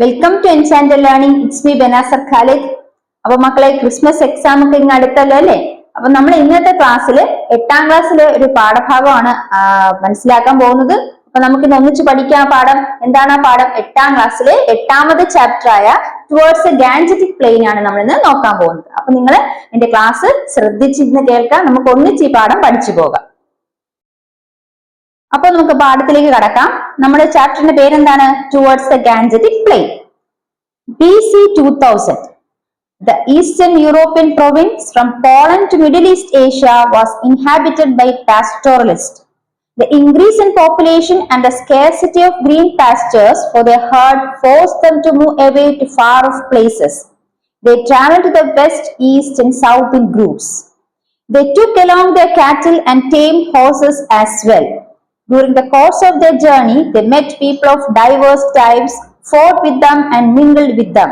Welcome to Enchant Learning. It's me Banasar Khalid. അപ്പൊ മക്കളെ, Christmas exam ഒക്കെ ഇങ്ങ് അടുത്തല്ലോ അല്ലെ? അപ്പൊ നമ്മൾ ഇന്നത്തെ ക്ലാസ്സിൽ 8ാം ക്ലാസ്സിലെ ഒരു പാഠഭാഗമാണ് മനസ്സിലാക്കാൻ പോകുന്നത്. അപ്പൊ നമുക്ക് ഇന്ന് ഒന്നിച്ച് പഠിക്കാം. പാഠം എന്താണ്? ആ പാഠം 8ാം ക്ലാസ്സിലെ 8ാമത്തെ ചാപ്റ്റർ ആയ ടുവേർഡ്സ് എ ഗാൻജറ്റിക് പ്ലെയിൻ ആണ് നമ്മൾ ഇന്ന് നോക്കാൻ പോകുന്നത്. അപ്പൊ നിങ്ങൾ എന്റെ ക്ലാസ് ശ്രദ്ധിച്ചിരുന്ന് കേൾക്കാം. നമുക്ക് ഒന്നിച്ച് ഈ പാഠം പഠിച്ചു പോകാം. അപ്പൊ നമുക്ക് പാഠത്തിലേക്ക് കടക്കാം. നമ്മുടെ ചാപ്റ്ററിന്റെ പേരെന്താണ്? Towards the Gangetic plain. BC 2000, the Eastern European province from Poland to Middle East Asia was inhabited by pastoralists. The increase in population and the scarcity of green pastures for their herd forced them to move away to far-off places. They traveled to the west, east, and south in groups. They took along their cattle and tame horses as well. During the course of their journey, they met people of diverse types, fought with them and mingled with them.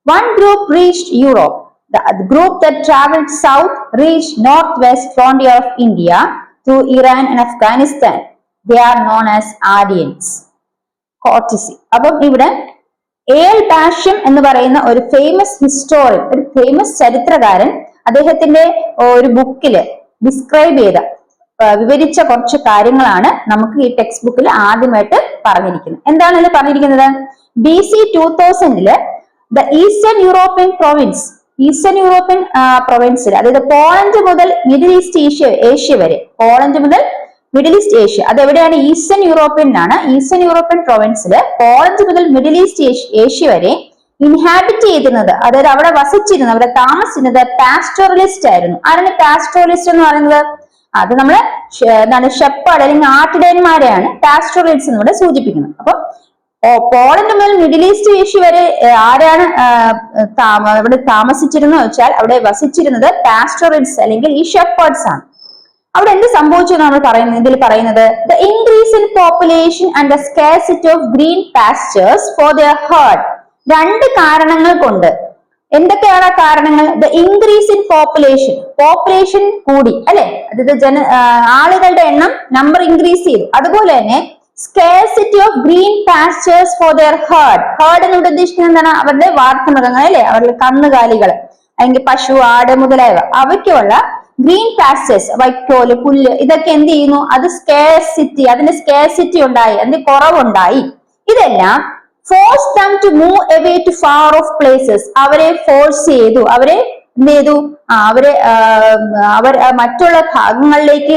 One group reached Europe. The group that traveled south reached northwest frontier of India through Iran and Afghanistan. They are known as Aryans. Courtesy. അപ്പം ഇവിടെ L Bhashyam എന്ന് പറയുന്ന ഒരു famous historian, ഒരു famous ചരിത്രകാരൻ, അദ്ദേഹത്തിന്റെ ഒരു ബുക്കില് ഡിസ്ക്രൈബ് ചെയ്ത വിവരിച്ച കുറച്ച് കാര്യങ്ങളാണ് നമുക്ക് ഈ ടെക്സ്റ്റ് ബുക്കിൽ ആദ്യമായിട്ട് പറഞ്ഞിരിക്കുന്നത്. എന്താണ് ഇതിൽ പറഞ്ഞിരിക്കുന്നത്? BC 2000 the Eastern European province, Eastern European പ്രൊവിൻസിൽ, അതായത് പോളണ്ട് മുതൽ മിഡിൽ ഈസ്റ്റ് ഏഷ്യ വരെ, പോളണ്ട് മുതൽ മിഡിൽ ഈസ്റ്റ് ഏഷ്യ, അതെവിടെയാണ്? ഈസ്റ്റേൺ യൂറോപ്യനിലാണ്. ഈസ്റ്റേൺ യൂറോപ്യൻ പ്രൊവിൻസിൽ പോളണ്ട് മുതൽ മിഡിൽ ഈസ്റ്റ് ഏഷ്യ വരെ ഇൻഹാബിറ്റ് ചെയ്തിരുന്നത്, അതായത് അവിടെ വസിച്ചിരുന്നത്, അവിടെ താമസിച്ചിരുന്നത് പാസ്റ്റോറലിസ്റ്റ് ആയിരുന്നു. ആരാണ് പാസ്റ്റോറലിസ്റ്റ് എന്ന് പറയുന്നത്? അത് നമ്മള് എന്താണ്, ഷെപ്പേർഡ് അല്ലെങ്കിൽ ആട്ടിടയന്മാരെയാണ് പാസ്റ്റോറലിസ്റ്റ് എന്നിവിടെ സൂചിപ്പിക്കുന്നത്. അപ്പൊ പോളണ്ട് മുതൽ മിഡിൽ ഈസ്റ്റ് ഏഷ്യ വരെ ആരാണ് അവിടെ താമസിച്ചിരുന്നത് വെച്ചാൽ അവിടെ വസിച്ചിരുന്നത് പാസ്റ്റോറലിസ്റ്റ് അല്ലെങ്കിൽ ഈ ഷെപ്പേർഡ്സ് ആണ്. അവിടെ എന്ത് സംഭവിച്ചു എന്നാണ് പറയുന്നത്? ഇതിൽ പറയുന്നത് the increase in population and the scarcity of green pastors for their heard. രണ്ട് കാരണങ്ങൾ കൊണ്ട്. എന്തൊക്കെയാണ് ആ കാരണങ്ങൾ? The increase in population, population കൂടി അല്ലെ, അതായത് ആളുകളുടെ എണ്ണം, നമ്പർ ഇൻക്രീസ് ചെയ്തു. അതുപോലെ തന്നെ scarcity of green pastors for their heard. Heard എന്ന് ഉദ്ദേശിക്കുന്നത് എന്താണ്? അവരുടെ വളർത്തുമൃഗങ്ങൾ അല്ലെ, അവരുടെ കന്നുകാലികൾ അല്ലെങ്കിൽ പശു, ആട് മുതലായവ, അവയ്ക്കുള്ള ഗ്രീൻ പാസ്റ്റേഴ്സ്, വൈക്കോല്, പുല്ല്, ഇതൊക്കെ എന്ത് ചെയ്യുന്നു? അത് സ്കാർസിറ്റി, അതിന്റെ സ്കാർസിറ്റി ഉണ്ടായി, അതിന്റെ കുറവുണ്ടായി. ഇതെല്ലാം force them to move away to far off places. അവരെ ഫോഴ്സ് ചെയ്തു, അവരെ എന്ത് ചെയ്തു? അവർ മറ്റുള്ള ഭാഗങ്ങളിലേക്ക്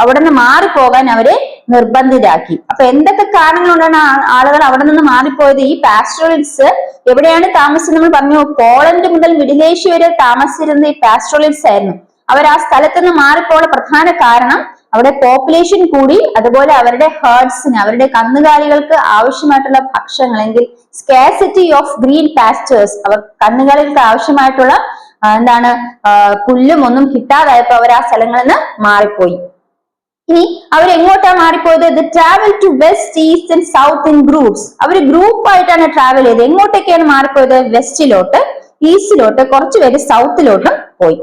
അവിടെ നിന്ന് മാറിപ്പോകാൻ അവരെ നിർബന്ധിതരാക്കി. അപ്പൊ എന്തൊക്കെ കാരണങ്ങൾ കൊണ്ടാണ് ആളുകൾ അവിടെ നിന്ന് മാറിപ്പോയത്? ഈ പാസ്റ്റോറലിസ്റ്റ് എവിടെയാണ് താമസിച്ചത്? നമ്മൾ പറഞ്ഞു, പോളണ്ട് മുതൽ മിഡിൽ ഏഷ്യ വരെ താമസിച്ചിരുന്ന ഈ പാസ്റ്റോറലിസ്റ്റ് ആയിരുന്നു. അവർ ആ സ്ഥലത്ത് നിന്ന് മാറിപ്പോകാനുള്ള പ്രധാന കാരണം അവിടെ പോപ്പുലേഷൻ കൂടി, അതുപോലെ അവരുടെ ഹേർഡ്സിന്, അവരുടെ കന്നുകാലികൾക്ക് ആവശ്യമായിട്ടുള്ള ഭക്ഷണങ്ങൾ അല്ലെങ്കിൽ സ്കാർസിറ്റി ഓഫ് ഗ്രീൻ പാസ്റ്റേഴ്സ്, അവർ കന്നുകാലികൾക്ക് ആവശ്യമായിട്ടുള്ള എന്താണ് പുല്ലും ഒന്നും കിട്ടാതായപ്പോ അവർ ആ സ്ഥലങ്ങളിൽ നിന്ന് മാറിപ്പോയി. ഇനി അവരെങ്ങോട്ടാ മാറിപ്പോയത്? The travel to west, east and south in groups. അവർ ഗ്രൂപ്പ് ആയിട്ടാണ് ട്രാവൽ ചെയ്തത്. എങ്ങോട്ടൊക്കെയാണ് മാറിപ്പോയത്? വെസ്റ്റിലോട്ട്, ഈസ്റ്റിലോട്ട്, കുറച്ചുപേര് സൗത്തിലോട്ടും പോയി.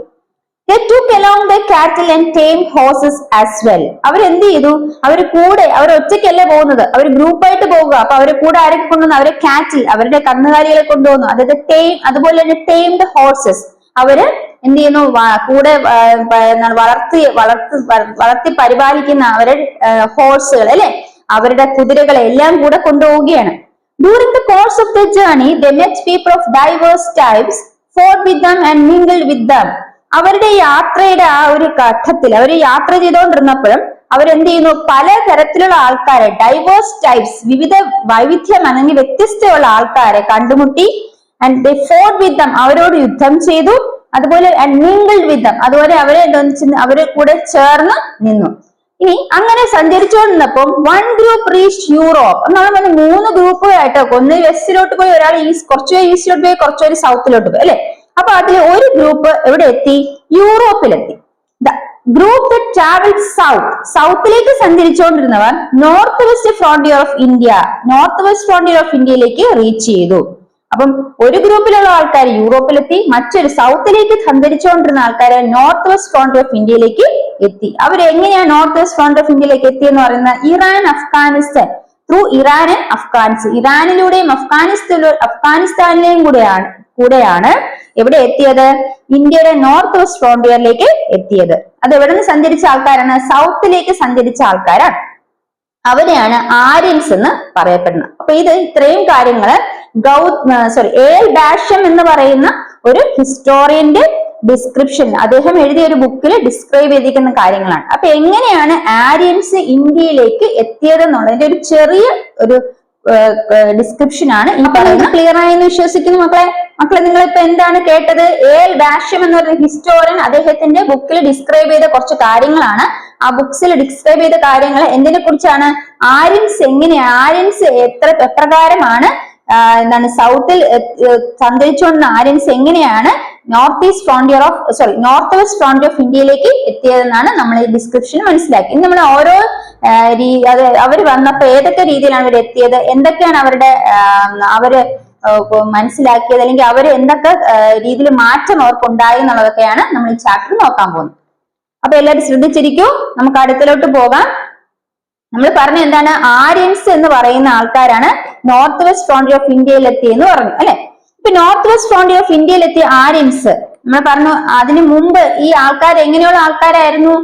They took along their cattle and tame horses as well. അവരെന്ത് ചെയ്തു? അവര് കൂടെ, അവർ ഒറ്റയ്ക്കല്ല പോകുന്നത്, അവർ ഗ്രൂപ്പായിട്ട് പോകുക. അപ്പൊ അവരെ കൂടെ ആരൊക്കെ കൊണ്ടുവന്നു? അവരെ കാറ്റിൽ, അവരുടെ കന്നുകാലികളെ കൊണ്ടുവന്നു. അതായത് ടേം, അതുപോലെ തന്നെ ടേംഡ് ഹോഴ്സസ്, അവര് എന്ത് ചെയ്യുന്നു? കൂടെ വളർത്തി പരിപാലിക്കുന്ന അവരുടെ ഹോഴ്സുകൾ അല്ലെ, അവരുടെ കുതിരകളെ എല്ലാം കൂടെ കൊണ്ടുപോവുകയാണ്. During the course of the journey, they met people of diverse types, fought with them and mingled with them. അവരുടെ യാത്രയുടെ ആ ഒരു ഘട്ടത്തിൽ, അവർ യാത്ര ചെയ്തുകൊണ്ടിരുന്നപ്പോഴും അവരെന്ത് ചെയ്യുന്നു? പലതരത്തിലുള്ള ആൾക്കാരെ, ഡൈവേഴ്സ് ടൈപ്സ്, വൈവിധ്യം അല്ലെങ്കിൽ വ്യത്യസ്തമുള്ള ആൾക്കാരെ കണ്ടുമുട്ടി. ആൻഡ് ദേ ഫോർട്ട് വിത്ത് ദം, അവരോട് യുദ്ധം ചെയ്തു. അതുപോലെ ആൻഡ് മിംഗിൾഡ് വിത്ത് ദം, അതുപോലെ അവരെ കൂടെ ചേർന്ന് നിന്നു. ഇനി അങ്ങനെ സഞ്ചരിച്ചുകൊണ്ടിരുന്നപ്പം വൺ ഗ്രൂപ്പ് റീച്ച് യൂറോപ്പ്. നമ്മൾ 3 ഗ്രൂപ്പുകളായിട്ടോ, ഒന്ന് വെസ്റ്റിലോട്ട് പോയി, ഒരാൾ കുറച്ചുപേര് ഈസ്റ്റിലോട്ട് പോയി, കുറച്ചുപേര് സൗത്തിലോട്ട് പോയി അല്ലെ. അപ്പൊ അതിൽ ഒരു ഗ്രൂപ്പ് എവിടെ എത്തി? യൂറോപ്പിലെത്തി. The group that travelled south, സൗത്തിലേക്ക് സഞ്ചരിച്ചുകൊണ്ടിരുന്നവർ North West Frontier of India, North West Frontier of ഇന്ത്യയിലേക്ക് റീച്ച് ചെയ്തു. അപ്പം ഒരു ഗ്രൂപ്പിലുള്ള ആൾക്കാർ യൂറോപ്പിലെത്തി, മറ്റൊരു സൗത്തിലേക്ക് സഞ്ചരിച്ചുകൊണ്ടിരുന്ന ആൾക്കാരെ നോർത്ത് വെസ്റ്റ് ഫ്രോണ്ടിയർ ഓഫ് ഇന്ത്യയിലേക്ക് എത്തി. അവരെങ്ങനെയാണ് നോർത്ത് വെസ്റ്റ് ഫ്രോണ്ടിയർ ഓഫ് ഇന്ത്യയിലേക്ക് എത്തിയെന്ന് പറയുന്നത്? Iran, Afghanistan through Iran and Afghanistan. ഇറാനിലൂടെയും അഫ്ഗാനിസ്ഥാനിലെയും കൂടെയാണ് എവിടെ എത്തിയത്? ഇന്ത്യയുടെ നോർത്ത് വെസ്റ്റ് ഫ്രോണ്ടിയറിലേക്ക് എത്തിയത്. അത് എവിടെ നിന്ന് സഞ്ചരിച്ച ആൾക്കാരാണ്? സൗത്തിലേക്ക് സഞ്ചരിച്ച ആൾക്കാരാണ്. അവരെയാണ് ആര്യൻസ് എന്ന് പറയപ്പെടുന്നത്. അപ്പൊ ഇത് ഇത്രയും കാര്യങ്ങള് എൽ ബാഷം എന്ന് പറയുന്ന ഒരു ഹിസ്റ്റോറിയന്റെ ഡിസ്ക്രിപ്ഷൻ, അദ്ദേഹം എഴുതിയ ഒരു ബുക്കിൽ ഡിസ്ക്രൈബ് ചെയ്തിരിക്കുന്ന കാര്യങ്ങളാണ്. അപ്പൊ എങ്ങനെയാണ് ആര്യൻസ് ഇന്ത്യയിലേക്ക് എത്തിയത് എന്നുള്ളതിന്റെ ഒരു ചെറിയ ഒരു ഡിസ്ക്രിപ്ഷൻ ആണ് ഈ പറയുന്നത്. ക്ലിയർ ആയെന്ന് വിശ്വസിക്കുന്നു മക്കളെ നിങ്ങൾ ഇപ്പൊ എന്താണ് കേട്ടത്? എൽ ബാഷം എന്ന് പറയുന്ന ഹിസ്റ്റോറിയൻ അദ്ദേഹത്തിന്റെ ബുക്കിൽ ഡിസ്ക്രൈബ് ചെയ്ത കുറച്ച് കാര്യങ്ങളാണ്. ആ ബുക്സിൽ ഡിസ്ക്രൈബ് ചെയ്ത കാര്യങ്ങൾ എന്തിനെ കുറിച്ചാണ്? ആര്യൻസ് എങ്ങനെയാണ്, ആര്യൻസ് എപ്രകാരമാണ് എന്താണ് സൗത്തിൽ സഞ്ചരിച്ചുകൊണ്ടിരുന്ന ആര്യൻസ് എങ്ങനെയാണ് നോർത്ത് വെസ്റ്റ് ഫ്രോണ്ടിയർ ഓഫ് ഇന്ത്യയിലേക്ക് എത്തിയതെന്നാണ് നമ്മൾ ഈ ഡിസ്ക്രിപ്ഷൻ മനസ്സിലാക്കി. ഇനി നമ്മൾ ഓരോ അവർ വന്നപ്പോ ഏതൊക്കെ രീതിയിലാണ് അവർ എത്തിയത്, എന്തൊക്കെയാണ് അവര് മനസ്സിലാക്കിയത്, അല്ലെങ്കിൽ അവർ എന്തൊക്കെ രീതിയിൽ മാറ്റം അവർക്ക് ഉണ്ടായി എന്നുള്ളതൊക്കെയാണ് നമ്മൾ ഈ ചാപ്റ്റർ നോക്കാൻ പോകുന്നത്. അപ്പൊ എല്ലാവരും ശ്രദ്ധിച്ചിരിക്കൂ. നമുക്ക് അടുത്തിലോട്ട് പോകാം. നമ്മൾ പറഞ്ഞ എന്താണ്? ആര്യൻസ് എന്ന് പറയുന്ന ആൾക്കാരാണ് നോർത്ത് വെസ്റ്റ് ഫ്രോണ്ടിയർ ഓഫ് ഇന്ത്യയിൽ എത്തിയെന്ന് പറഞ്ഞു അല്ലെ. ഇപ്പൊ നോർത്ത് വെസ്റ്റ് ഫ്രോണ്ടിയർ ഓഫ് ഇന്ത്യയിൽ എത്തിയ ആര്യൻസ് നമ്മൾ പറഞ്ഞു, അതിനു മുമ്പ് ഈ ആൾക്കാർ എങ്ങനെയുള്ള ആൾക്കാരായിരുന്നു?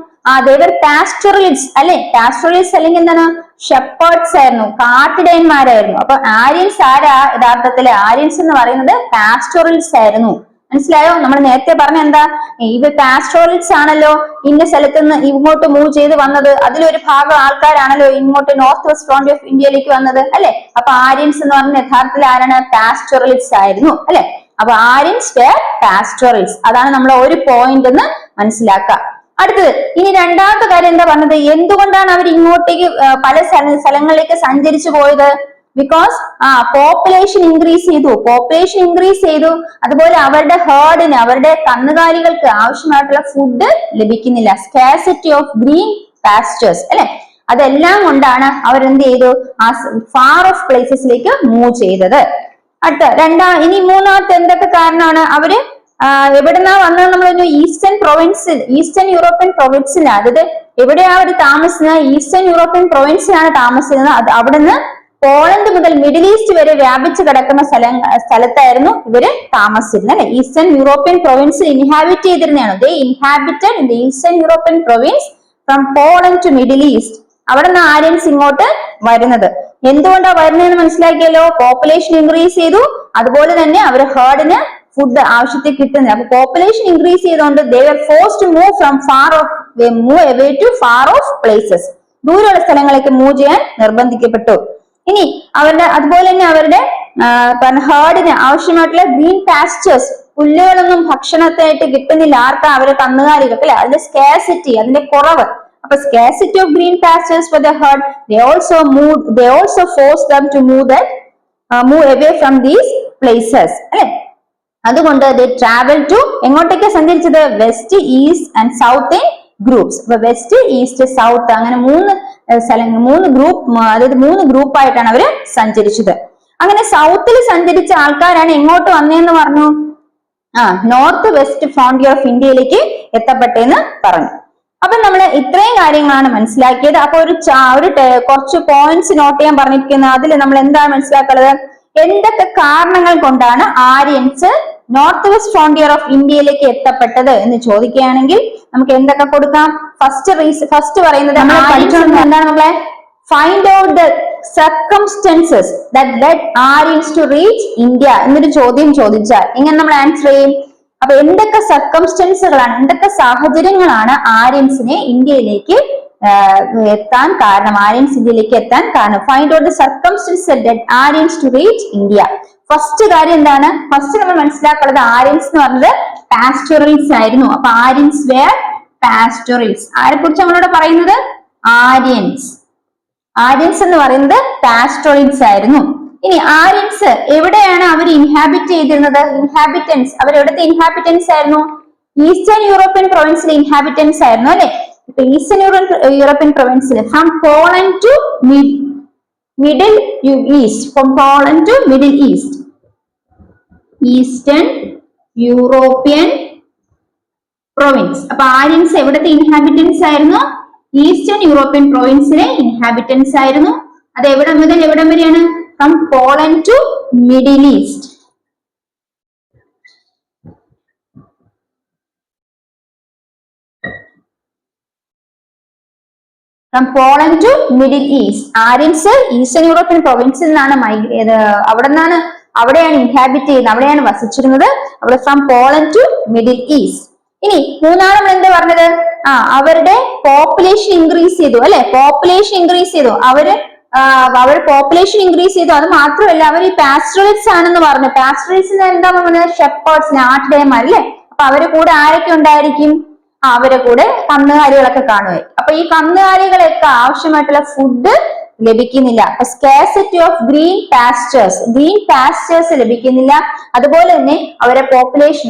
ദേവർ പാസ്റ്റോറലിസ്റ്റ് അല്ലെ. പാസ്റ്റോറലിസ്റ്റ് അല്ലെങ്കിൽ എന്താണ്? ഷെപ്പേർഡ്സ് ആയിരുന്നു, കാട്ടിടയന്മാരായിരുന്നു. അപ്പൊ ആര്യൻസ് ആരാ? യഥാർത്ഥത്തില് ആര്യൻസ് എന്ന് പറയുന്നത് പാസ്റ്റോറലിസ്റ്റ് ആയിരുന്നു. മനസ്സിലായോ? നമ്മൾ നേരത്തെ പറഞ്ഞ എന്താ? ഇവർ പാസ്റ്റോറലിസ്റ്റ് ആണല്ലോ ഇന്ന സ്ഥലത്ത് നിന്ന് ഇങ്ങോട്ട് മൂവ് ചെയ്ത് വന്നത്. അതിലൊരു ഭാഗം ആൾക്കാരാണല്ലോ ഇങ്ങോട്ട് നോർത്ത് വെസ്റ്റ് ഫ്രോണ്ടിയർ ഓഫ് ഇന്ത്യയിലേക്ക് വന്നത് അല്ലെ. അപ്പൊ ആര്യൻസ് എന്ന് പറഞ്ഞ യഥാർത്ഥത്തിൽ ആരാണ്? പാസ്റ്റോറലിസ്റ്റ് ആയിരുന്നു അല്ലെ. അപ്പൊ ആര്യൻസ് വേർ പാസ്റ്റോറലിസ്റ്റ്. അതാണ് നമ്മൾ ഒരു പോയിന്റ് എന്ന് മനസ്സിലാക്കുക. അടുത്തത് ഇനി രണ്ടാമത്തെ കാര്യം എന്താ പറഞ്ഞത്? എന്തുകൊണ്ടാണ് അവർ ഇങ്ങോട്ടേക്ക് പല സ്ഥലങ്ങളിലേക്ക് സഞ്ചരിച്ചു പോയത്? ബിക്കോസ് പോപ്പുലേഷൻ ഇൻക്രീസ് ചെയ്തു. അതുപോലെ അവരുടെ ഹേർഡിന്, അവരുടെ കന്നുകാലികൾക്ക് ആവശ്യമായിട്ടുള്ള ഫുഡ് ലഭിക്കുന്നില്ല. സ്കാർസിറ്റി ഓഫ് ഗ്രീൻ പാസ്റ്റേഴ്സ് അല്ലെ. അതെല്ലാം കൊണ്ടാണ് അവരെന്ത് ചെയ്തു? ഫാർ ഓഫ് പ്ലേസസിലേക്ക് മൂവ് ചെയ്തത്. ഇനി മൂന്നാമത്തെ എന്തൊക്കെ കാരണമാണ്? അവര് എവിടുന്നാ വന്നത്? നമ്മൾ ഈസ്റ്റേൺ യൂറോപ്യൻ പ്രൊവിൻസിലാണ്. അതായത് എവിടെയാ അവർ താമസിക്കുന്നത്? ഈസ്റ്റേൺ യൂറോപ്യൻ പ്രൊവിൻസിലാണ് താമസിക്കുന്നത്. അവിടുന്ന് പോളണ്ട് മുതൽ മിഡിൽ ഈസ്റ്റ് വരെ വ്യാപിച്ചു കിടക്കുന്ന സ്ഥലത്തായിരുന്നു ഇവര് താമസിച്ചിരുന്നത് അല്ലെ. ഈസ്റ്റേൺ യൂറോപ്യൻ പ്രൊവിൻസ് ഇൻഹാബിറ്റ് ചെയ്തിരുന്നതാണ്. They inhabited in the Eastern European province from Poland to Middle East. അവിടെ നിന്ന് ആര്യൻസ് ഇങ്ങോട്ട് വരുന്നത്. എന്തുകൊണ്ടാണ് വരുന്നതെന്ന് മനസ്സിലാക്കിയല്ലോ. പോപ്പുലേഷൻ ഇൻക്രീസ് ചെയ്തു, അതുപോലെ തന്നെ അവർ ഹേർഡിന് ഫുഡ് ആവശ്യത്തിൽ കിട്ടുന്നില്ല. അപ്പൊ പോപ്പുലേഷൻ ഇൻക്രീസ് ചെയ്തുകൊണ്ട് they were forced to move away to far off places. ദൂരെയുള്ള സ്ഥലങ്ങളിലേക്ക് മൂവ് ചെയ്യാൻ നിർബന്ധിക്കപ്പെട്ടു. ഇനി അതുപോലെ തന്നെ അവരുടെ ഹേർഡിന് ആവശ്യമായിട്ടുള്ള ഗ്രീൻ പാസ്റ്റേഴ്സ്, പുല്ലുകളൊന്നും ഭക്ഷണത്തിനായിട്ട് കിട്ടുന്നില്ല. ആർക്കാ? അവരെ കന്നുകാലികൾക്ക് അല്ലെ. അതിന്റെ സ്കാർസിറ്റി, അതിന്റെ കുറവ്. അപ്പൊ scarcity of green pastors for the heard, they also forced them to move away from these places അല്ലെ. അതുകൊണ്ട് they travel to എങ്ങോട്ടേക്ക് സഞ്ചരിച്ചത്? West, east and south in groups. അപ്പൊ വെസ്റ്റ്, ഈസ്റ്റ്, സൗത്ത് അങ്ങനെ മൂന്ന് ഗ്രൂപ്പായിട്ടാണ് അവര് സഞ്ചരിച്ചത്. അങ്ങനെ സൗത്തിൽ സഞ്ചരിച്ച ആൾക്കാരാണ് എങ്ങോട്ട് വന്നതെന്ന് പറഞ്ഞു? നോർത്ത് വെസ്റ്റ് ഫ്രോണ്ടിയർ ഓഫ് ഇന്ത്യയിലേക്ക് എത്തപ്പെട്ടെന്ന് പറഞ്ഞു. അപ്പൊ നമ്മൾ ഇത്രയും കാര്യങ്ങളാണ് മനസ്സിലാക്കിയത്. അപ്പൊ കുറച്ച് പോയിന്റ്സ് നോട്ട് ചെയ്യാൻ പറഞ്ഞിരിക്കുന്നത്. അതിൽ നമ്മൾ എന്താണ് മനസ്സിലാക്കുന്നത്? എന്തൊക്കെ കാരണങ്ങൾ കൊണ്ടാണ് Aryans north West Frontier of ഇന്ത്യയിലേക്ക് എത്തപ്പെട്ടത് എന്ന് ചോദിക്കുകയാണെങ്കിൽ നമുക്ക് എന്തൊക്കെ കൊടുക്കാം? ഫസ്റ്റ് പറയുന്നത് എന്താണ് നമ്മളെ? Find out the circumstances that led Aryans to reach India എന്നൊരു ചോദ്യം ചോദിച്ചാൽ എങ്ങനെ നമ്മൾ ആൻസർ ചെയ്യും? അപ്പൊ എന്തൊക്കെ സർക്കംസ്റ്റൻസുകളാണ്, എന്തൊക്കെ സാഹചര്യങ്ങളാണ് ആര്യൻസിനെ ഇന്ത്യയിലേക്ക് എത്താൻ കാരണം? Find out the circumstances that led Aryans to reach India. First കാര്യം എന്താണ്? ഫസ്റ്റ് നമ്മൾ മനസ്സിലാക്കുന്നത് ആര്യൻസ് എന്ന് പറഞ്ഞത് പാസ്റ്റോറൽസ് ആയിരുന്നു. അപ്പൊ ആര്യൻസ് വേർ പാസ്റ്റോറൽസ്. ആരെ കുറിച്ച് നമ്മളോട് പറയുന്നത്? ആര്യൻസ് എന്ന് പറയുന്നത് പാസ്റ്റോറൽസ് ആയിരുന്നു. ഇനി ആര്യൻസ് എവിടെയാണ് അവർ ഇൻഹാബിറ്റ് ചെയ്തിരുന്നത്? ഇൻഹാബിറ്റൻസ് അവരെവിടുത്തെ ഇൻഹാബിറ്റൻസ് ആയിരുന്നു? ഈസ്റ്റേൺ യൂറോപ്യൻ പ്രൊവിൻസിലെ ഇൻഹാബിറ്റൻസ് ആയിരുന്നു അല്ലെ. ഇപ്പൊ ഈസ്റ്റേൺ യൂറോപ്യൻ പ്രൊവിൻസിൽ from Poland to Middle East, from Poland to Middle East, eastern European province. അപ്പൊ ആര്യൻസ് എവിടുത്തെ ഇൻഹാബിറ്റൻസ് ആയിരുന്നു? ഈസ്റ്റേൺ യൂറോപ്യൻ പ്രൊവിൻസിലെ ഇൻഹാബിറ്റൻസ് ആയിരുന്നു. അത് എവിടെ മുതൽ എവിടം വരെയാണ്? From Poland to Middle East. From Poland to Middle East. Aryans eastern European പ്രൊവിൻസിൽ നിന്നാണ് അവിടെയാണ് ഇൻഹാബിറ്റ് ചെയ്യുന്നത്, അവിടെയാണ് വസിച്ചിരുന്നത്. അവിടെ from Poland to Middle East. ഇനി മൂന്നാമത് നമ്മൾ എന്താ പറഞ്ഞത്? അവരുടെ പോപ്പുലേഷൻ ഇൻക്രീസ് ചെയ്തു അല്ലെ, പോപ്പുലേഷൻ ഇൻക്രീസ് ചെയ്തു. അവർ പോപ്പുലേഷൻ ഇൻക്രീസ് ചെയ്തു. അത് മാത്രമല്ല അവർ ഈ പാസ്റ്ററലിസ്റ്റ് ആണെന്ന് പറഞ്ഞു. പാസ്റ്ററലിസ്റ്റ് എന്താ പറഞ്ഞത്? ഷെപ്പേർഡ്സ്, നാട്ടിടയന്മാർ അല്ലെ. അപ്പൊ അവരുടെ കൂടെ ആരൊക്കെ ഉണ്ടായിരിക്കും? അവരെ കൂടെ കന്നുകാലികളൊക്കെ കാണുമായിരിക്കും. അപ്പൊ ഈ കന്നുകാലികളൊക്കെ ആവശ്യമായിട്ടുള്ള ഫുഡ് ലഭിക്കുന്നില്ല. അപ്പൊ സ്കാർസിറ്റി ഓഫ് ഗ്രീൻ പാസ്റ്റേഴ്സ് ലഭിക്കുന്നില്ല. അതുപോലെ തന്നെ അവരെ പോപ്പുലേഷൻ,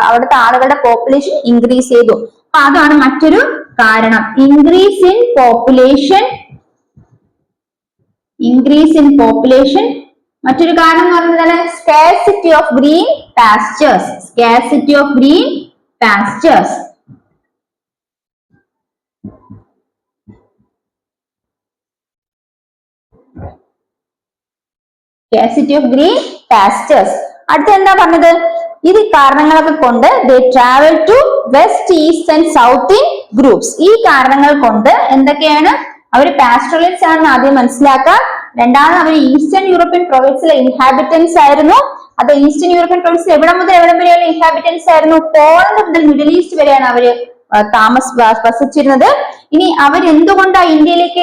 അവിടുത്തെ ആളുകളുടെ പോപ്പുലേഷൻ ഇൻക്രീസ് ചെയ്തു. അപ്പൊ അതാണ് മറ്റൊരു കാരണം. Increase in population. മറ്റൊരു കാരണം എന്ന് പറയുന്നത് scarcity of green pastors. Scarcity of green pastures. അടുത്ത എന്താ പറഞ്ഞത്? ഇത് കാരണങ്ങളൊക്കെ കൊണ്ട് they travel to west, east and south in groups. ഈ കാരണങ്ങൾ കൊണ്ട് എന്തൊക്കെയാണ്? അവർ പാസ്റ്ററലിസ്റ്റ് ആണെന്ന് ആദ്യം മനസ്സിലാക്കാം. രണ്ടാമത് അവർ ഈസ്റ്റേൺ യൂറോപ്യൻ പ്രൊവിൻസിലെ ഇൻഹാബിറ്റൻസ് ആയിരുന്നു. അത് ഈസ്റ്റേൺ യൂറോപ്യൻ പ്രൊവിൻസിൽ എവിടെ മുതൽ എവിടം വരെയുള്ള ഇൻഹാബിറ്റൻസ് ആയിരുന്നു? പോളണ്ട് മുതൽ മിഡിൽ ഈസ്റ്റ് വരെയാണ് അവര് വസിച്ചിരുന്നത്. ഇനി അവരെന്തുകൊണ്ടാണ് ഇന്ത്യയിലേക്ക്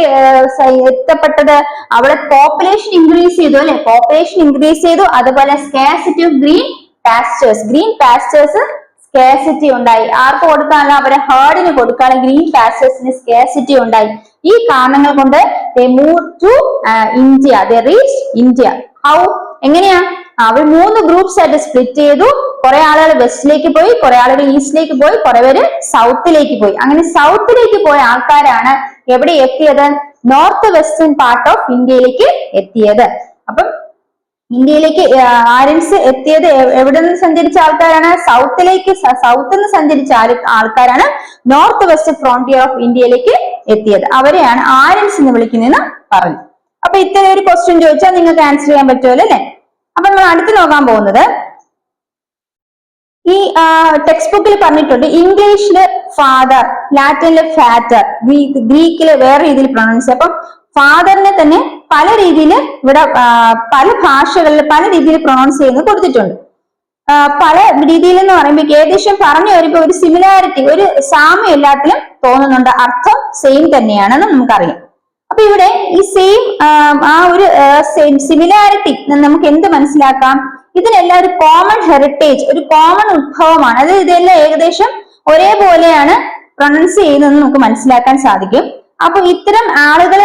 എത്തപ്പെട്ടത്? അവിടെ പോപ്പുലേഷൻ ഇൻക്രീസ് ചെയ്തു അല്ലെ, പോപ്പുലേഷൻ ഇൻക്രീസ് ചെയ്തു. അതുപോലെ scarcity of green pastors scarcity ഉണ്ടായി. ആർക്ക് കൊടുക്കാനല്ല? അവരെ ഹേർഡിന് കൊടുക്കാനുള്ള ഗ്രീൻ പാസ്റ്റേഴ്സിന് സ്കാർസിറ്റി ഉണ്ടായി. ഈ കാരണങ്ങൾ കൊണ്ട് they moved to India. They reached India. How? എങ്ങനെയാ? അവർ 3 ഗ്രൂപ്പ്സ് ആയിട്ട് സ്പ്ലിറ്റ് ചെയ്തു. കുറെ ആളുകൾ വെസ്റ്റിലേക്ക് പോയി, കുറെ ആളുകൾ ഈസ്റ്റിലേക്ക് പോയി, കുറെ പേര് സൗത്തിലേക്ക് പോയി. അങ്ങനെ സൗത്തിലേക്ക് പോയ ആൾക്കാരാണ് എവിടെ എത്തിയത്? നോർത്ത് വെസ്റ്റേൺ പാർട്ട് ഓഫ് ഇന്ത്യയിലേക്ക് എത്തിയത്. അപ്പം ഇന്ത്യയിലേക്ക് ആര്യൻസ് എത്തിയത് എവിടെ നിന്ന് സഞ്ചരിച്ച ആൾക്കാരാണ്? സൗത്തിൽ നിന്ന് സഞ്ചരിച്ച ആൾക്കാരാണ് നോർത്ത് വെസ്റ്റ് ഫ്രോണ്ടിയർ ഓഫ് ഇന്ത്യയിലേക്ക് എത്തിയത്. അവരെയാണ് ആര്യൻസ് എന്ന് വിളിക്കുന്നതെന്ന് പറഞ്ഞു. അപ്പൊ ഇത്തരം ഒരു ക്വസ്റ്റ്യൻ ചോദിച്ചാൽ നിങ്ങൾക്ക് ആൻസർ ചെയ്യാൻ പറ്റുമല്ലോ അല്ലെ. അപ്പൊ നമ്മൾ അടുത്ത് നോക്കാൻ പോകുന്നത്, ഈ ടെക്സ്റ്റ് ബുക്കിൽ പറഞ്ഞിട്ടുണ്ട് ഇംഗ്ലീഷില് ഫാദർ, ലാറ്റിനില് ഫാറ്റർ, ഗ്രീക്കില് വേറെ രീതിയിൽ പ്രൊണൗൺസ്. അപ്പം ഫാദറിനെ തന്നെ പല രീതിയിൽ ഇവിടെ പല ഭാഷകളിൽ പല രീതിയിൽ പ്രൊണൗൺസ് ചെയ്യുന്നത് കൊടുത്തിട്ടുണ്ട്. പല രീതിയിൽ എന്ന് പറയുമ്പോൾ ഏകദേശം പറഞ്ഞു വരുമ്പോൾ ഒരു സിമിലാരിറ്റി, ഒരു സാമ്യം എല്ലാത്തിലും തോന്നുന്നുണ്ട്. അർത്ഥം സെയിം തന്നെയാണെന്ന് നമുക്കറിയാം. അപ്പൊ ഇവിടെ ഈ സെയിം ഒരു സിമിലാരിറ്റി നമുക്ക് എന്ത് മനസ്സിലാക്കാം? ഇതിനെല്ലാം ഒരു കോമൺ ഹെറിറ്റേജ്, ഒരു കോമൺ ഉത്ഭവമാണ്. അത് ഇതെല്ലാം ഏകദേശം ഒരേപോലെയാണ് പ്രൊണൗൺസ് ചെയ്യുന്നതെന്ന് നമുക്ക് മനസ്സിലാക്കാൻ സാധിക്കും. അപ്പൊ ഇത്തരം ആളുകൾ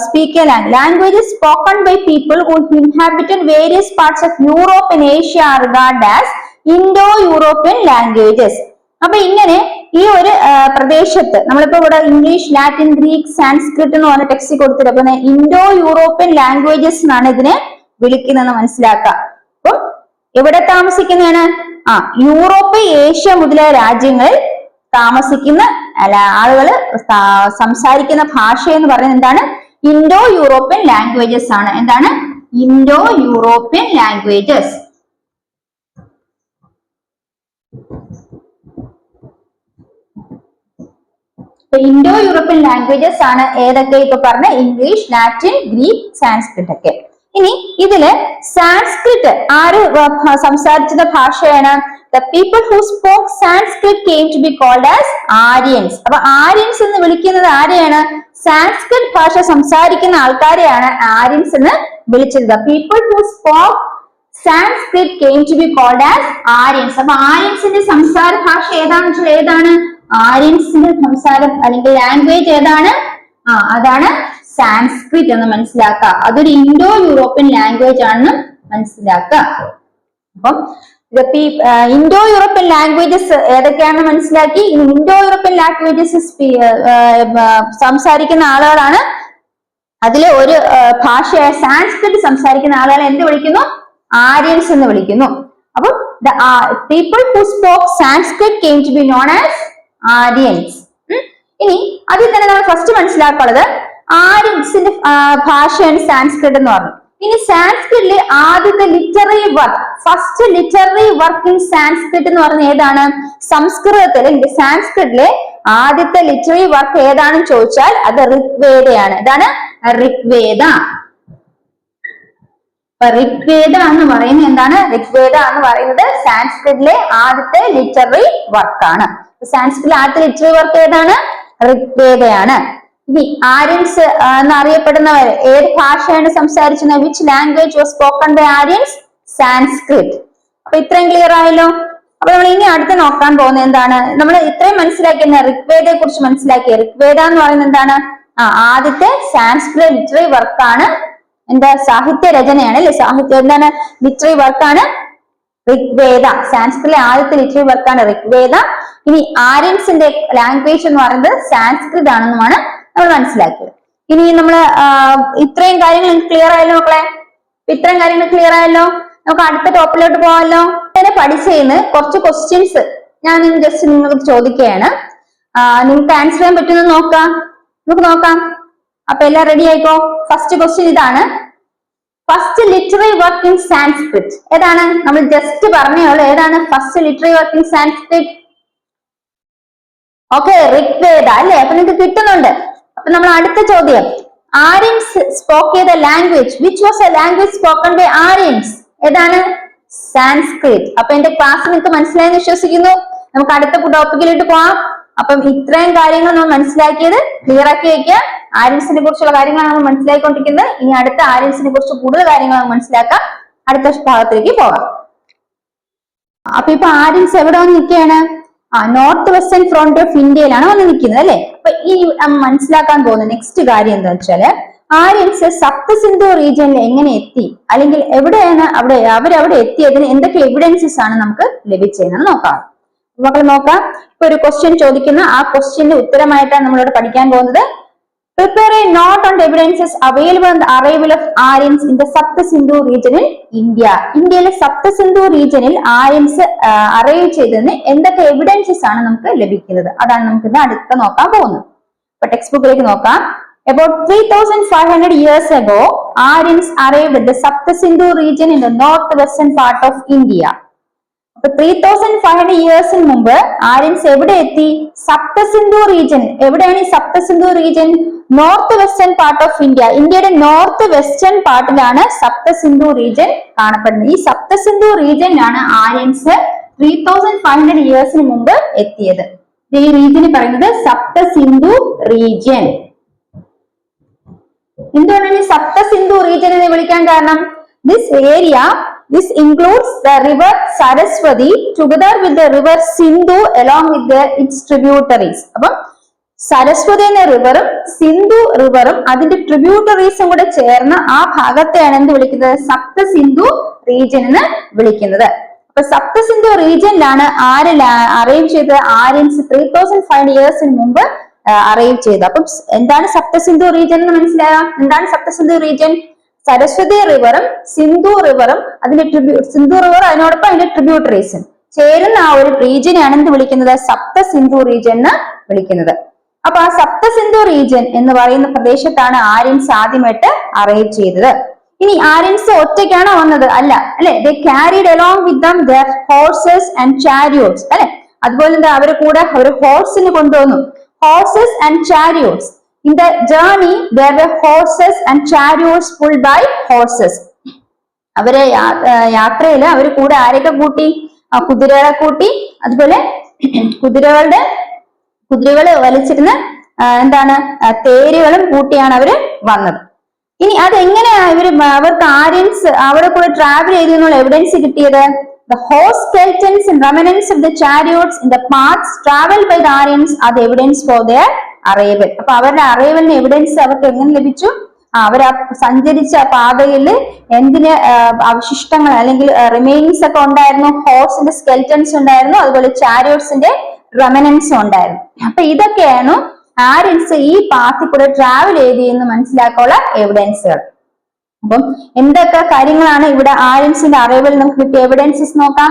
speak languages spoken by people who inhabited various parts of Europe and Asia are regarded as Indo European languages. അപ്പൊ ഇങ്ങനെ ഈ ഒരു പ്രദേശത്ത് നമ്മളിപ്പോ ഇവിടെ ഇംഗ്ലീഷ്, ലാറ്റിൻ, ഗ്രീക്ക്, സാൻസ്ക്രിറ്റ് എന്ന് പറഞ്ഞ ടെക്സ്റ്റ് കൊടുത്തിട്ട് അപ്പൊ ഇൻഡോ യൂറോപ്യൻ ലാംഗ്വേജസ് എന്നാണ് ഇതിനെ വിളിക്കുന്നതെന്ന് മനസ്സിലാക്കുക. അപ്പം എവിടെ താമസിക്കുന്നതാണ്? യൂറോപ്പ്, ഏഷ്യ മുതലായ രാജ്യങ്ങളിൽ താമസിക്കുന്ന ആളുകൾ സംസാരിക്കുന്ന ഭാഷ എന്ന് പറയുന്നത് എന്താണ്? ഇൻഡോ യൂറോപ്യൻ ലാംഗ്വേജസ് ആണ്. എന്താണ്? Indo European languages. Indo European languages ആണ് ഏതൊക്കെ? ഇപ്പൊ പറഞ്ഞ ഇംഗ്ലീഷ്, ലാറ്റിൻ, ഗ്രീക്ക്, സാൻസ്ക്രിറ്റ് ഒക്കെ. ഇനി ഇതില് സാൻസ്ക്രിറ്റ് ആര് സംസാരിച്ചത് ഭാഷയാണ്? The people who spoke Sanskrit came to be called as Aryans. അപ്പൊ ആര്യൻസ് എന്ന് വിളിക്കുന്നത് ആരെയാണ്? സാൻസ്ക്രിറ്റ് ഭാഷ സംസാരിക്കുന്ന ആൾക്കാരെയാണ് ആര്യൻസ് എന്ന് വിളിച്ചത്. The people who spoke Sanskrit came to be called as Aryans. അപ്പൊ ആര്യൻസിന്റെ സംസാര ഭാഷ ഏതാണെന്ന് വെച്ചാൽ ഏതാണ്? ആര്യൻസിന്റെ സംസാരം അല്ലെങ്കിൽ ലാംഗ്വേജ് ഏതാണ്? അതാണ് സാൻസ്ക്രിറ്റ് എന്ന് മനസ്സിലാക്കുക. അതൊരു ഇൻഡോ യൂറോപ്യൻ ലാംഗ്വേജ് ആണെന്ന് മനസ്സിലാക്കുക. അപ്പം ഇൻഡോ യൂറോപ്യൻ ലാംഗ്വേജസ് ഏതൊക്കെയാണെന്ന് മനസ്സിലാക്കി. ഇൻഡോ യൂറോപ്യൻ ലാംഗ്വേജസ് സംസാരിക്കുന്ന ആളുകളാണ്. അതിലെ ഒരു ഭാഷയായ സാൻസ്ക്രിറ്റ് സംസാരിക്കുന്ന ആളുകളെ എന്ത് വിളിക്കുന്നു? ആര്യൻസ് എന്ന് വിളിക്കുന്നു. അപ്പം the people who spoke Sanskrit came to be known as Aryans. ഇനി അതിൽ തന്നെ നമ്മൾ ഫസ്റ്റ് മനസ്സിലാക്കാനുള്ളത് ആര്യൻസിന്റെ ഭാഷയാണ് സാൻസ്ക്രിറ്റ് എന്ന് പറഞ്ഞു. ഇനി സാൻസ്ക്രിറ്റിലെ ആദ്യത്തെ literary work, first literary work in Sanskrit എന്ന് പറഞ്ഞ ഏതാണ്? സംസ്കൃതത്തിലെ സാൻസ്ക്രിറ്റിലെ ആദ്യത്തെ ലിറ്റററി വർക്ക് ഏതാണെന്ന് ചോദിച്ചാൽ അത് ഋഗ്വേദയാണ്. ഇതാണ് ഋഗ്വേദ. ഋഗ്വേദ എന്ന് പറയുന്നത് എന്താണ്? ഋഗ്വേദ എന്ന് പറയുന്നത് സാൻസ്ക്രിറ്റിലെ ആദ്യത്തെ ലിറ്റററി വർക്കാണ്. സാൻസ്ക്രിറ്റിലെ ആദ്യത്തെ ലിറ്റററി വർക്ക് ഏതാണ്? ഋഗ്വേദയാണ്. ഇനി ആര്യൻസ് എന്നറിയപ്പെടുന്നവർ ഏത് ഭാഷയാണ് സംസാരിച്ചിരുന്നത്? Which language was spoken by Aryans? Sanskrit. അപ്പൊ ഇത്രയും ക്ലിയർ ആയല്ലോ. അപ്പൊ നമ്മൾ ഇനി അടുത്ത് നോക്കാൻ പോകുന്നത് എന്താണ്? നമ്മൾ ഇത്രയും മനസ്സിലാക്കിയ ഋഗ്വേദയെ കുറിച്ച് മനസ്സിലാക്കിയ ഋഗ്വേദ എന്ന് പറയുന്നത് എന്താണ്? ആദ്യത്തെ സാൻസ്ക്രിറ്റ് ലിറ്റററി വർക്കാണ്. എന്താ? സാഹിത്യ രചനയാണ് അല്ലെ? സാഹിത്യം എന്താണ്? ലിറ്റററി വർക്കാണ് ഋഗ്വേദ. സാൻസ്ക്രിറ്റിലെ ആദ്യത്തെ ലിറ്റററി വർക്കാണ് ഋഗ്വേദ. ഇനി ആര്യൻസിന്റെ ലാംഗ്വേജ് എന്ന് പറയുന്നത് സാൻസ്ക്രിറ്റ് ആണെന്നുമാണ് നമ്മൾ മനസ്സിലാക്കിയത്. ഇനി നമ്മൾ ഇത്രയും കാര്യങ്ങൾ ക്ലിയർ ആയല്ലോ മക്കളെ? ഇത്രയും കാര്യങ്ങൾ ക്ലിയർ ആയല്ലോ. നമുക്ക് അടുത്ത ടോപ്പിലോട്ട് പോകാമല്ലോ. ഇങ്ങനെ പഠിച്ചതിന് കുറച്ച് ക്വസ്റ്റ്യൻസ് ഞാൻ ജസ്റ്റ് നിങ്ങൾക്ക് ചോദിക്കുകയാണ്. നിങ്ങൾക്ക് ആൻസർ ചെയ്യാൻ പറ്റുമെന്ന് നോക്കാം. നമുക്ക് നോക്കാം. അപ്പൊ എല്ലാം റെഡി ആയിക്കോ. ഫസ്റ്റ് ക്വസ്റ്റ്യൻ ഇതാണ്. First literary work in Sanskrit ഏതാണ്? നമ്മൾ ജസ്റ്റ് പറഞ്ഞോളൂ. ഏതാണ് first literary work in Sanskrit? Okay, Rigveda അല്ലേ? അപ്പൊ നിങ്ങൾക്ക് കിട്ടുന്നുണ്ട്. അപ്പൊ നമ്മൾ അടുത്ത ചോദ്യം, ആര്യൻസ് സ്പോക്ക് ചെയ്ത language, which was a language spoken by Aryans? ഏതാണ്? സാൻസ്ക്രിറ്റ്. അപ്പൊ എന്റെ ക്ലാസ് നിങ്ങൾക്ക് മനസ്സിലായെന്ന് വിശ്വസിക്കുന്നു. നമുക്ക് അടുത്ത ടോപ്പിക്കിലോട്ട് പോവാം. അപ്പം ഇത്രയും കാര്യങ്ങൾ നമ്മൾ മനസ്സിലാക്കിയത് ക്ലിയർ ആക്കി വെക്കുക. ആര്യൻസിനെ കുറിച്ചുള്ള കാര്യങ്ങളാണ് നമ്മൾ മനസ്സിലാക്കിക്കൊണ്ടിരിക്കുന്നത്. ഇനി അടുത്ത ആര്യൻസിനെ കുറിച്ച് കൂടുതൽ കാര്യങ്ങൾ മനസ്സിലാക്കാം. അടുത്ത ഭാഗത്തേക്ക് പോകാം. അപ്പൊ ഇപ്പൊ ആര്യൻസ് എവിടെ വന്ന് നിൽക്കുകയാണ്? നോർത്ത് വെസ്റ്റേൺ ഫ്രണ്ട് ഓഫ് ഇന്ത്യയിലാണ് വന്ന് നിൽക്കുന്നത് അല്ലെ? അപ്പൊ ഈ മനസ്സിലാക്കാൻ പോകുന്ന നെക്സ്റ്റ് കാര്യം എന്താ വെച്ചാല്, ആര്യൻസ് സപ്തസിന്ധു റീജിയനിൽ എങ്ങനെ എത്തി, അല്ലെങ്കിൽ എവിടെയാണ് അവരവിടെ എത്തിയതിന് എന്തൊക്കെ എവിഡൻസസ് ആണ് നമുക്ക് ലഭിച്ചതെന്ന് നോക്കാം. മക്കൾ നോക്കാം. ഇപ്പൊ ഒരു ക്വസ്റ്റ്യൻ ചോദിക്കുന്ന ആ ക്വസ്റ്റ്യന്റെ ഉത്തരമായിട്ടാണ് നമ്മളിവിടെ പഠിക്കാൻ പോകുന്നത്. Prepare a note on the evidences available on the arrival of Aryans in the Saptasindhu region in India. ഇന്ത്യയിലെ സപ്തസിന്ധു റീജിയനിൽ ആര്യൻസ് അറൈവ് ചെയ്തതിന് എന്തൊക്കെ എവിഡൻസസ് ആണ് നമുക്ക് ലഭിക്കുന്നത്? അതാണ് നമുക്ക് ഇന്ന് അടുത്ത നോക്കാൻ പോകുന്നത്. അപ്പൊ ടെക്സ്റ്റ് ബുക്കിലേക്ക് നോക്കാം. About 3,500 years ago, Aryans arrived at the Saptasindhu region in the northwestern part of India. അപ്പൊ 3,500 ഇയേഴ്സിന് മുമ്പ് ആര്യൻസ് എവിടെ എത്തി? സപ്തസിന്ധു റീജിയൻ. എവിടെയാണ് ഈ Saptasindhu region? North western part of India. ഇന്ത്യയുടെ നോർത്ത് വെസ്റ്റേൺ പാർട്ടിലാണ് സപ്തസിന്ധു റീജിയൻ കാണപ്പെടുന്നത്. ഈ സപ്തസിന്ധു റീജിയനിലാണ് ആര്യൻസ് 3,500 ഇയേഴ്സിന് മുമ്പ് എത്തിയത്. ഈ റീജിയന് പറയുന്നത് സപ്തസിന്ധു റീജിയൻ. എന്തുകൊണ്ടാണ് ഈ സപ്തസിന്ധു റീജിയൻ എന്ന് വിളിക്കാൻ കാരണം? This includes the river Saraswati together with the river Sindhu along with its tributaries. അപ്പം സരസ്വതി എന്ന റിവറും സിന്ധു റിവറും അതിന്റെ ട്രിബ്യൂട്ടറീസും കൂടെ ചേർന്ന് ആ ഭാഗത്തെയാണ് എന്ത് വിളിക്കുന്നത്? സപ്തസിന്ധു റീജിയൻ എന്ന് വിളിക്കുന്നത്. അപ്പൊ സപ്തസിന്ധു റീജിയനിലാണ് അറൈവ് ചെയ്തത്? ആര്യൻസ് 3,500 ഇയേഴ്സിന് മുമ്പ് അറൈവ് ചെയ്തത്. അപ്പം എന്താണ് സപ്തസിന്ധു റീജിയൻ എന്ന് മനസ്സിലാകാം. എന്താണ് സപ്തസിന്ധു റീജിയൻ? സരസ്വതി റിവറും സിന്ധു റിവറും അതിന്റെ സിന്ധു റിവർ അതിനോടൊപ്പം അതിന്റെ ട്രിബ്യൂട്ടറീസും ചേരുന്ന ആ ഒരു റീജിയനാണ് എന്ത് വിളിക്കുന്നത്? സപ്തസിന്ധു റീജിയൻ എന്ന് വിളിക്കുന്നത്. അപ്പൊ ആ സപ്തസിന്ധു റീജിയൻ എന്ന് പറയുന്ന പ്രദേശത്താണ് ആര്യൻസ് ആദ്യമായിട്ട് അറൈവ് ചെയ്തത്. ഇനി ആര്യൻസ് ഒറ്റയ്ക്കാണോ വന്നത്? അല്ല അല്ലെ? They carried along with them their horses and chariots അല്ലെ? അതുപോലെ എന്താ അവര് കൂടെ ഒരു ഹോഴ്സിന് കൊണ്ടുവന്നു. Horses and chariots. In the journey, there were horses and chariots pulled by horses. അവരെ യാത്രയില് അവര് കൂടെ ആരൊക്കെ കൂട്ടി? കുതിരകളെ കൂട്ടി. അതുപോലെ കുതിരകള് വലിച്ചിരുന്ന എന്താണ് തേരുകളും കൂട്ടിയാണ് അവര് വന്നത്. ഇനി അതെങ്ങനെയാ അവർക്ക് ആര്യൻസ് അവരെ കൂടെ ട്രാവൽ ചെയ്തു എന്നുള്ള എവിഡൻസ് കിട്ടിയത്? The horse skeletons and remnants of the chariots in the paths traveled by the Aryans are the evidence for their arrival. അപ്പൊ അവരുടെ അറൈവലിന് എവിഡൻസ് അവർക്ക് എങ്ങനെ ലഭിച്ചു? അവർ സഞ്ചരിച്ച പാതയിൽ എന്തിന് അവശിഷ്ടങ്ങൾ അല്ലെങ്കിൽ റിമൈനിങ്സ് ഒക്കെ ഉണ്ടായിരുന്നു? ഹോഴ്സിന്റെ സ്കെൽറ്റൻസ് ഉണ്ടായിരുന്നു, അതുപോലെ ചാരിയോട്സിന്റെ റെമനൻസും ഉണ്ടായിരുന്നു. അപ്പൊ ഇതൊക്കെയാണ് ആര്യൻസ് ഈ പാത്തിൽ കൂടെ ട്രാവൽ ചെയ്തെന്ന് മനസ്സിലാക്കാനുള്ള എവിഡൻസുകൾ. അപ്പം എന്തൊക്കെ കാര്യങ്ങളാണ് ഇവിടെ ആര്യൻസിന്റെ അറൈവൽ നമുക്ക് കിട്ടിയ എവിഡൻസസ് നോക്കാം.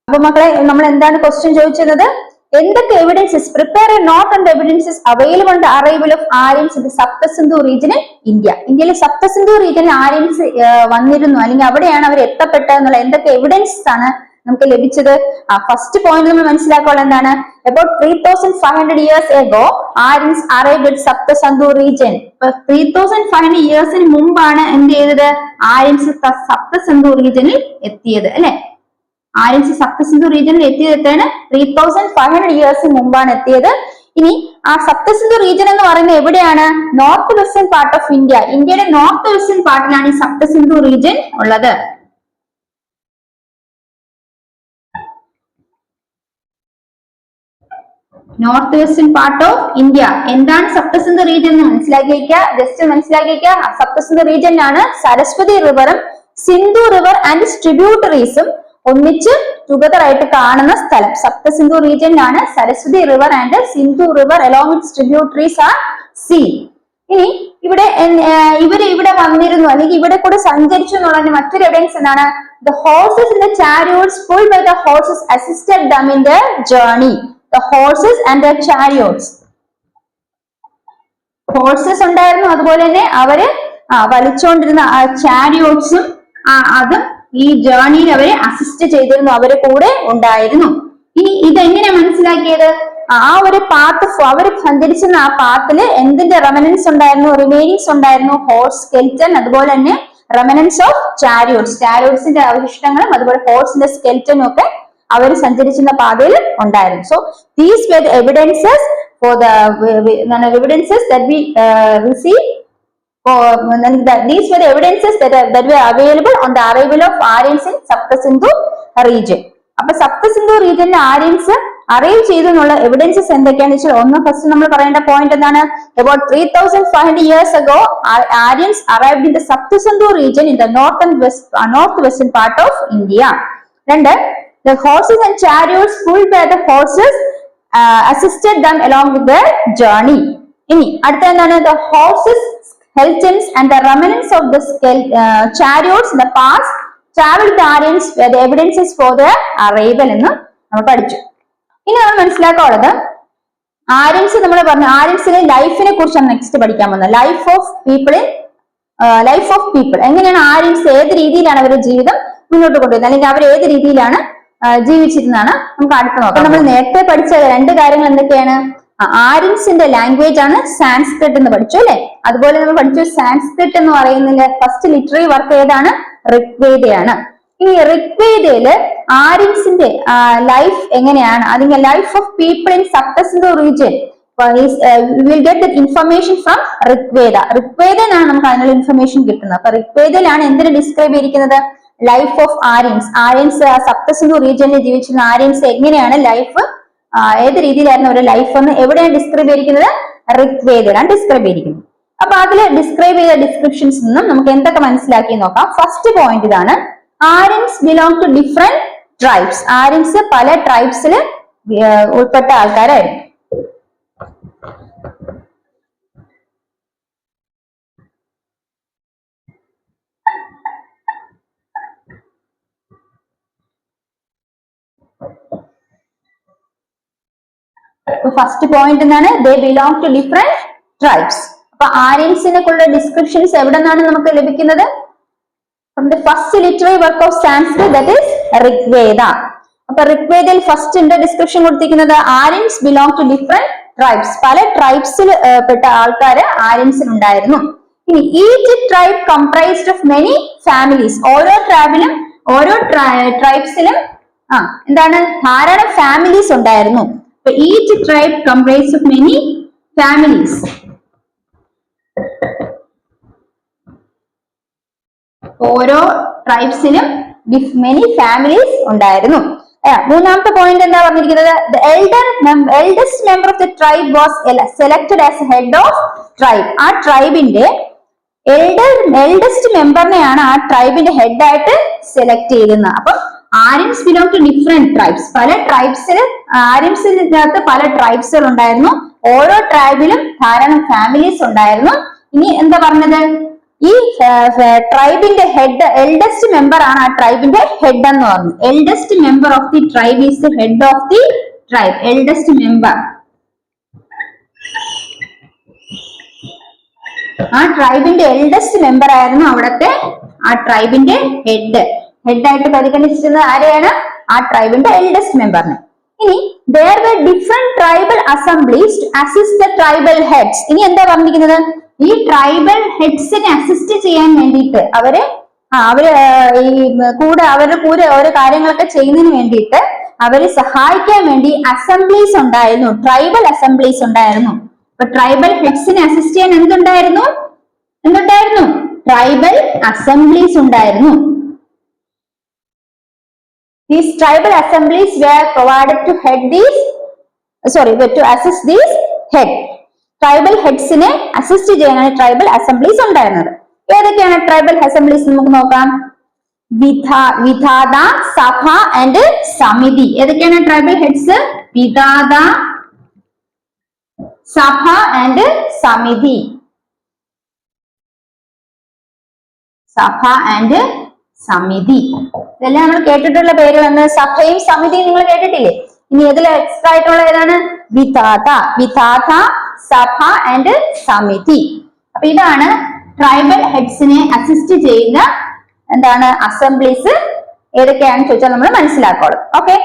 അപ്പൊ മക്കളെ നമ്മൾ എന്താണ് ക്വസ്റ്റ്യൻ ചോദിച്ചിരുന്നത്? എന്തൊക്കെ evidences prepare a note on the evidences available on the arrival of Aryans in the Saptasindhu region in India. ഇന്ത്യയിലെ സപ്തസിന്ധു റീജിയനിൽ ആര്യൻസ് വന്നിരുന്നു, അല്ലെങ്കിൽ അവിടെയാണ് അവർ എത്തപ്പെട്ടതെന്നുള്ള എന്തൊക്കെ എവിഡൻസസ് ആണ് നമുക്ക് ലഭിച്ചത്? ഫസ്റ്റ് പോയിന്റ് നമ്മൾ മനസ്സിലാക്കുക എന്താണ്? about 3500 years ago Aryans arrived at Saptasindhu region. 3500 ഇയേഴ്സിന് മുമ്പാണ് എന്ത് ചെയ്തത്? ആര്യൻസ് സപ്തസിന്ധു റീജിയനിൽ എത്തിയത് അല്ലെ? ആര്യൻസ് സപ്തസിന്ധു റീജിയനിൽ എത്തിയതാണ് 3500 ഇയേഴ്സിന് മുമ്പാണ് എത്തിയത്. ഇനി ആ സപ്തസിന്ധു റീജിയൻ എന്ന് പറയുന്നത് എവിടെയാണ്? North western part of India. ഇന്ത്യയുടെ നോർത്ത് വെസ്റ്റേൺ പാർട്ടിലാണ് ഈ സപ്തസിന്ധു റീജിയൻ ഉള്ളത്. North western part of India. എന്താണ് സപ്തസിന്ധു റീജിയൻ എന്ന് മനസ്സിലാക്കി വയ്ക്കുക, ജസ്റ്റ് മനസ്സിലാക്കി വയ്ക്കുക. സപ്തസിന്ധു റീജിയനിലാണ് സരസ്വതി റിവറും സിന്ധു റിവർ ആൻഡ് ട്രിബ്യൂട്ടറീസും ഒന്നിച്ച് ടുഗദർ ആയിട്ട് കാണുന്ന സ്ഥലം. സപ്തസിന്ധു റീജിയനിലാണ് Saraswati river and Sindhu river along with tributaries are see. ഇനി ഇവര് ഇവിടെ വന്നിരുന്നു, അല്ലെങ്കിൽ ഇവിടെ കൂടെ സഞ്ചരിച്ചു എന്നുള്ളതിന് മറ്റൊരു എവിഡൻസ് എന്താണ്? The horses in the chariots pulled by the horses assisted them in their journey. The horses and their chariots. Horses ഉണ്ടായിരുന്നു, അതുപോലെ തന്നെ അവര് വലിച്ചുകൊണ്ടിരുന്ന ചാരിയോട്സും അതും ഈ ജേർണിയിൽ അവരെ അസിസ്റ്റ് ചെയ്തിരുന്നു, അവരെ കൂടെ ഉണ്ടായിരുന്നു. ഇനി ഇതെങ്ങനെ മനസ്സിലാക്കിയത്? ആ ഒരു പാത്ത് അവർ സഞ്ചരിച്ചിരുന്ന ആ പാത്തില് എന്തിന്റെ റെമനൻസ് ഉണ്ടായിരുന്നു? റിമൈനിങ്സ് ഉണ്ടായിരുന്നു, ഹോഴ്സ് സ്കെൽറ്റൻ, അതുപോലെ തന്നെ റെമനൻസ് ഓഫ് ചാരിയോട്സ്, ചാരിയോട്സിന്റെ അവശിഷ്ടങ്ങളും അതുപോലെ ഹോഴ്സിന്റെ സ്കെൽറ്റനും ഒക്കെ അവർ സഞ്ചരിച്ചിരുന്ന പാതയിൽ ഉണ്ടായിരുന്നു. So these were the evidences for the evidences that we receive. These were the evidences that were available on the arrival of Aryans in Saptasindhu region. അപ്പൊ സപ്തസിന്ധു റീജിയനിൽ ആര്യൻസ് അറൈവ് ചെയ്തു എന്നുള്ള എവിഡൻസസ് എന്തൊക്കെയാണെന്ന് വെച്ചാൽ, ഒന്ന് ഫസ്റ്റ് നമ്മൾ പറയേണ്ട പോയിന്റ് എന്താണ്? about 3500 years ago Aryans arrived in the Saptasindhu region in the northwestern part of India. രണ്ട്, the horses and chariots pulled by the horses assisted them along with their journey. ഇനി അടുത്ത എന്താണ്? the horses skeletons and the remnants of the chariots in the past traveled the Aryans were the evidences for their arrival എന്ന് നമ്മൾ പഠിച്ചു. ഇനി നമ്മൾ മനസ്സിലാക്കാനുള്ളത് Aryans, നമ്മൾ പറഞ്ഞു ആര്യൻസിലെ ലൈഫിനെ കുറിച്ചാണ് നെക്സ്റ്റ് പഠിക്കാൻ പോകുന്നത്. ലൈഫ് ഓഫ് പീപ്പിൾ എങ്ങനെയാണ് ആര്യൻസ്, ഏത് രീതിയിലാണ് അവരുടെ ജീവിതം മുന്നോട്ട് കൊണ്ടുവരുന്നത്, അല്ലെങ്കിൽ അവർ ഏത് രീതിയിലാണ് ജീവിച്ചിരുന്നാണ് നമുക്ക് അടുത്ത് നോക്കാം. നമ്മൾ നേരത്തെ പഠിച്ച രണ്ട് കാര്യങ്ങൾ എന്തൊക്കെയാണ്? ആര്യൻസിന്റെ ലാംഗ്വേജ് ആണ് സാൻസ്ക്രിറ്റ് എന്ന് പഠിച്ചു അല്ലെ? അതുപോലെ നമ്മൾ പഠിച്ചു സാൻസ്ക്രിറ്റ് എന്ന് പറയുന്നതിന്റെ ഫസ്റ്റ് ലിറ്റററി വർക്ക് ഏതാണ്? ഋഗ്വേദയാണ്. ഈ ഋഗ്വേദയില് ആര്യൻസിന്റെ ലൈഫ് എങ്ങനെയാണ്, അല്ലെങ്കിൽ life of people in Saptasindhu region will get the information from Rigveda. ഋഗ്വേദയിലാണ് നമുക്ക് അതിനുള്ള ഇൻഫർമേഷൻ കിട്ടുന്നത്. അപ്പൊ ഋഗ്വേദയിലാണ് എന്തിനു ഡിസ്ക്രൈബ് ചെയ്തിരിക്കുന്നത്? ലൈഫ് ഓഫ് ആര്യൻസ് സപ്തസിന്ധു റീജിയനിൽ ജീവിച്ചിരുന്ന ആര്യൻസ് എങ്ങനെയാണ് ലൈഫ്, ഏത് രീതിയിലായിരുന്നു അവരുടെ ലൈഫ് എന്ന് എവിടെയാണ് ഡിസ്ക്രൈബ് ചെയ്തിരിക്കുന്നത്? ഋഗ്വേദയിലാണ് ഡിസ്ക്രൈബ് ചെയ്തിരിക്കുന്നത്. അപ്പൊ അതിൽ ഡിസ്ക്രൈബ് ചെയ്ത ഡിസ്ക്രിപ്ഷൻസ് നിന്നും നമുക്ക് എന്തൊക്കെ മനസ്സിലാക്കി നോക്കാം. ഫസ്റ്റ് പോയിന്റ് ഇതാണ്, Aryans belong to different tribes. ആര്യൻസ് പല ട്രൈബ്സിൽ ഉൾപ്പെട്ട ആൾക്കാരായിരുന്നു. ഫസ്റ്റ് പോയിന്റ് എന്താണ്? They belong to different tribes. അപ്പൊ ആര്യൻസിനെ കുറിച്ചുള്ള ഡിസ്ക്രിപ്ഷൻസ് എവിടെ നിന്നാണ് നമുക്ക് ലഭിക്കുന്നത്? From the first literary work of Sanskrit, that is Rigveda. അപ്പൊ ഋഗ്വേദയിൽ ഫസ്റ്റ് ഡിസ്ക്രിപ്ഷൻ കൊടുത്തിരിക്കുന്നത് Aryans belong to different tribes, പല ട്രൈബ്സിൽ പെട്ട ആൾക്കാര് ആര്യൻസിൽ ഉണ്ടായിരുന്നു. ഇനി each tribe comprised of many families. ഓരോ ട്രൈബിലും ഓരോ ട്രൈബ്സിലും എന്താണ് ധാരാളം ഫാമിലീസ് ഉണ്ടായിരുന്നു. Each tribe comprised of many families. ഓരോ ട്രൈബ്സിലും മെനി ഫാമിലീസ് ഉണ്ടായിരുന്നു. മൂന്നാമത്തെ പോയിന്റ് എന്താ പറഞ്ഞിരിക്കുന്നത്? The eldest member of the tribe was selected as head of tribe. ആ ട്രൈബിന്റെ എൽഡസ്റ്റ് മെമ്പറിനെയാണ് ആ ട്രൈബിന്റെ ഹെഡ് ആയിട്ട് സെലക്ട് ചെയ്യുന്നത്. അപ്പൊ Aryans belong to different tribes, പല ട്രൈബ്സിൽ ആര്യൻസിനകത്ത് പല ട്രൈബ്സുകൾ ഉണ്ടായിരുന്നു. ഓരോ ട്രൈബിലും ധാരാളം ഫാമിലീസ് ഉണ്ടായിരുന്നു. ഇനി എന്താ പറഞ്ഞത്? ഈ ട്രൈബിന്റെ ഹെഡ്, എൽഡസ്റ്റ് മെമ്പർ ആണ് ആ ട്രൈബിന്റെ ഹെഡ് എന്ന് പറഞ്ഞു. Eldest member of the tribe is the head of the tribe, eldest member. ആ ട്രൈബിന്റെ എൽഡസ്റ്റ് മെമ്പർ ആയിരുന്നു അവിടത്തെ ആ ട്രൈബിന്റെ ഹെഡ് ആയിട്ട് പരിഗണിച്ചിരുന്നത് ആരെയാണ്? ആ ട്രൈബിന്റെ എൽഡസ്റ്റ് മെമ്പറിനെ. ഇനി there were different tribal assemblies to assist the tribal heads. ഇനി എന്താ പറഞ്ഞിരിക്കുന്നത്? ഈ ട്രൈബൽ ഹെഡ്സിനെ അസിസ്റ്റ് ചെയ്യാൻ വേണ്ടിയിട്ട് അവര് ഈ അവരുടെ കൂടെ ഓരോ കാര്യങ്ങളൊക്കെ ചെയ്യുന്നതിന് വേണ്ടിയിട്ട് അവരെ സഹായിക്കാൻ വേണ്ടി അസംബ്ലീസ് ഉണ്ടായിരുന്നു, ട്രൈബൽ അസംബ്ലീസ് ഉണ്ടായിരുന്നു. അപ്പൊ ട്രൈബൽ ഹെഡ്സിനെ അസിസ്റ്റ് ചെയ്യാൻ എന്തുണ്ടായിരുന്നു? ട്രൈബൽ അസംബ്ലീസ് ഉണ്ടായിരുന്നു. These tribal assemblies were provided to assist these head. Tribal ഹെഡ്സിനെ അസിസ്റ്റ് ചെയ്യാനാണ് ട്രൈബൽ അസംബ്ലീസ് ഉണ്ടായിരുന്നത്. ഏതൊക്കെയാണ് ട്രൈബൽ അസംബ്ലീസ്? നമുക്ക് നോക്കാം. വിധാത, സഭ ആൻഡ് സമിതി. ഏതൊക്കെയാണ് ട്രൈബൽ ഹെഡ്സ്? വിധാത, സഭ ആൻഡ് സമിതി. സഭ ആൻഡ് സമിതി ഇതെല്ലാം നമ്മൾ കേട്ടിട്ടുള്ള പേരുകളാണ്. സഭയും സമിതിയും നിങ്ങൾ കേട്ടിട്ടില്ലേ? ഇനി ഇതിൽ എക്സ്ട്രാ ആയിട്ടുള്ള ഏതാണ്? വിധാത, സഭ ആൻഡ് സമിതി. അപ്പൊ ഇതാണ് ട്രൈബൽ ഹെഡ്സിനെ അസിസ്റ്റ് ചെയ്യുന്ന അസംബ്ലീസ്. ഏതൊക്കെയാണെന്ന് ചോദിച്ചാൽ നമ്മൾ മനസ്സിലാക്കോളും. ഓക്കെ,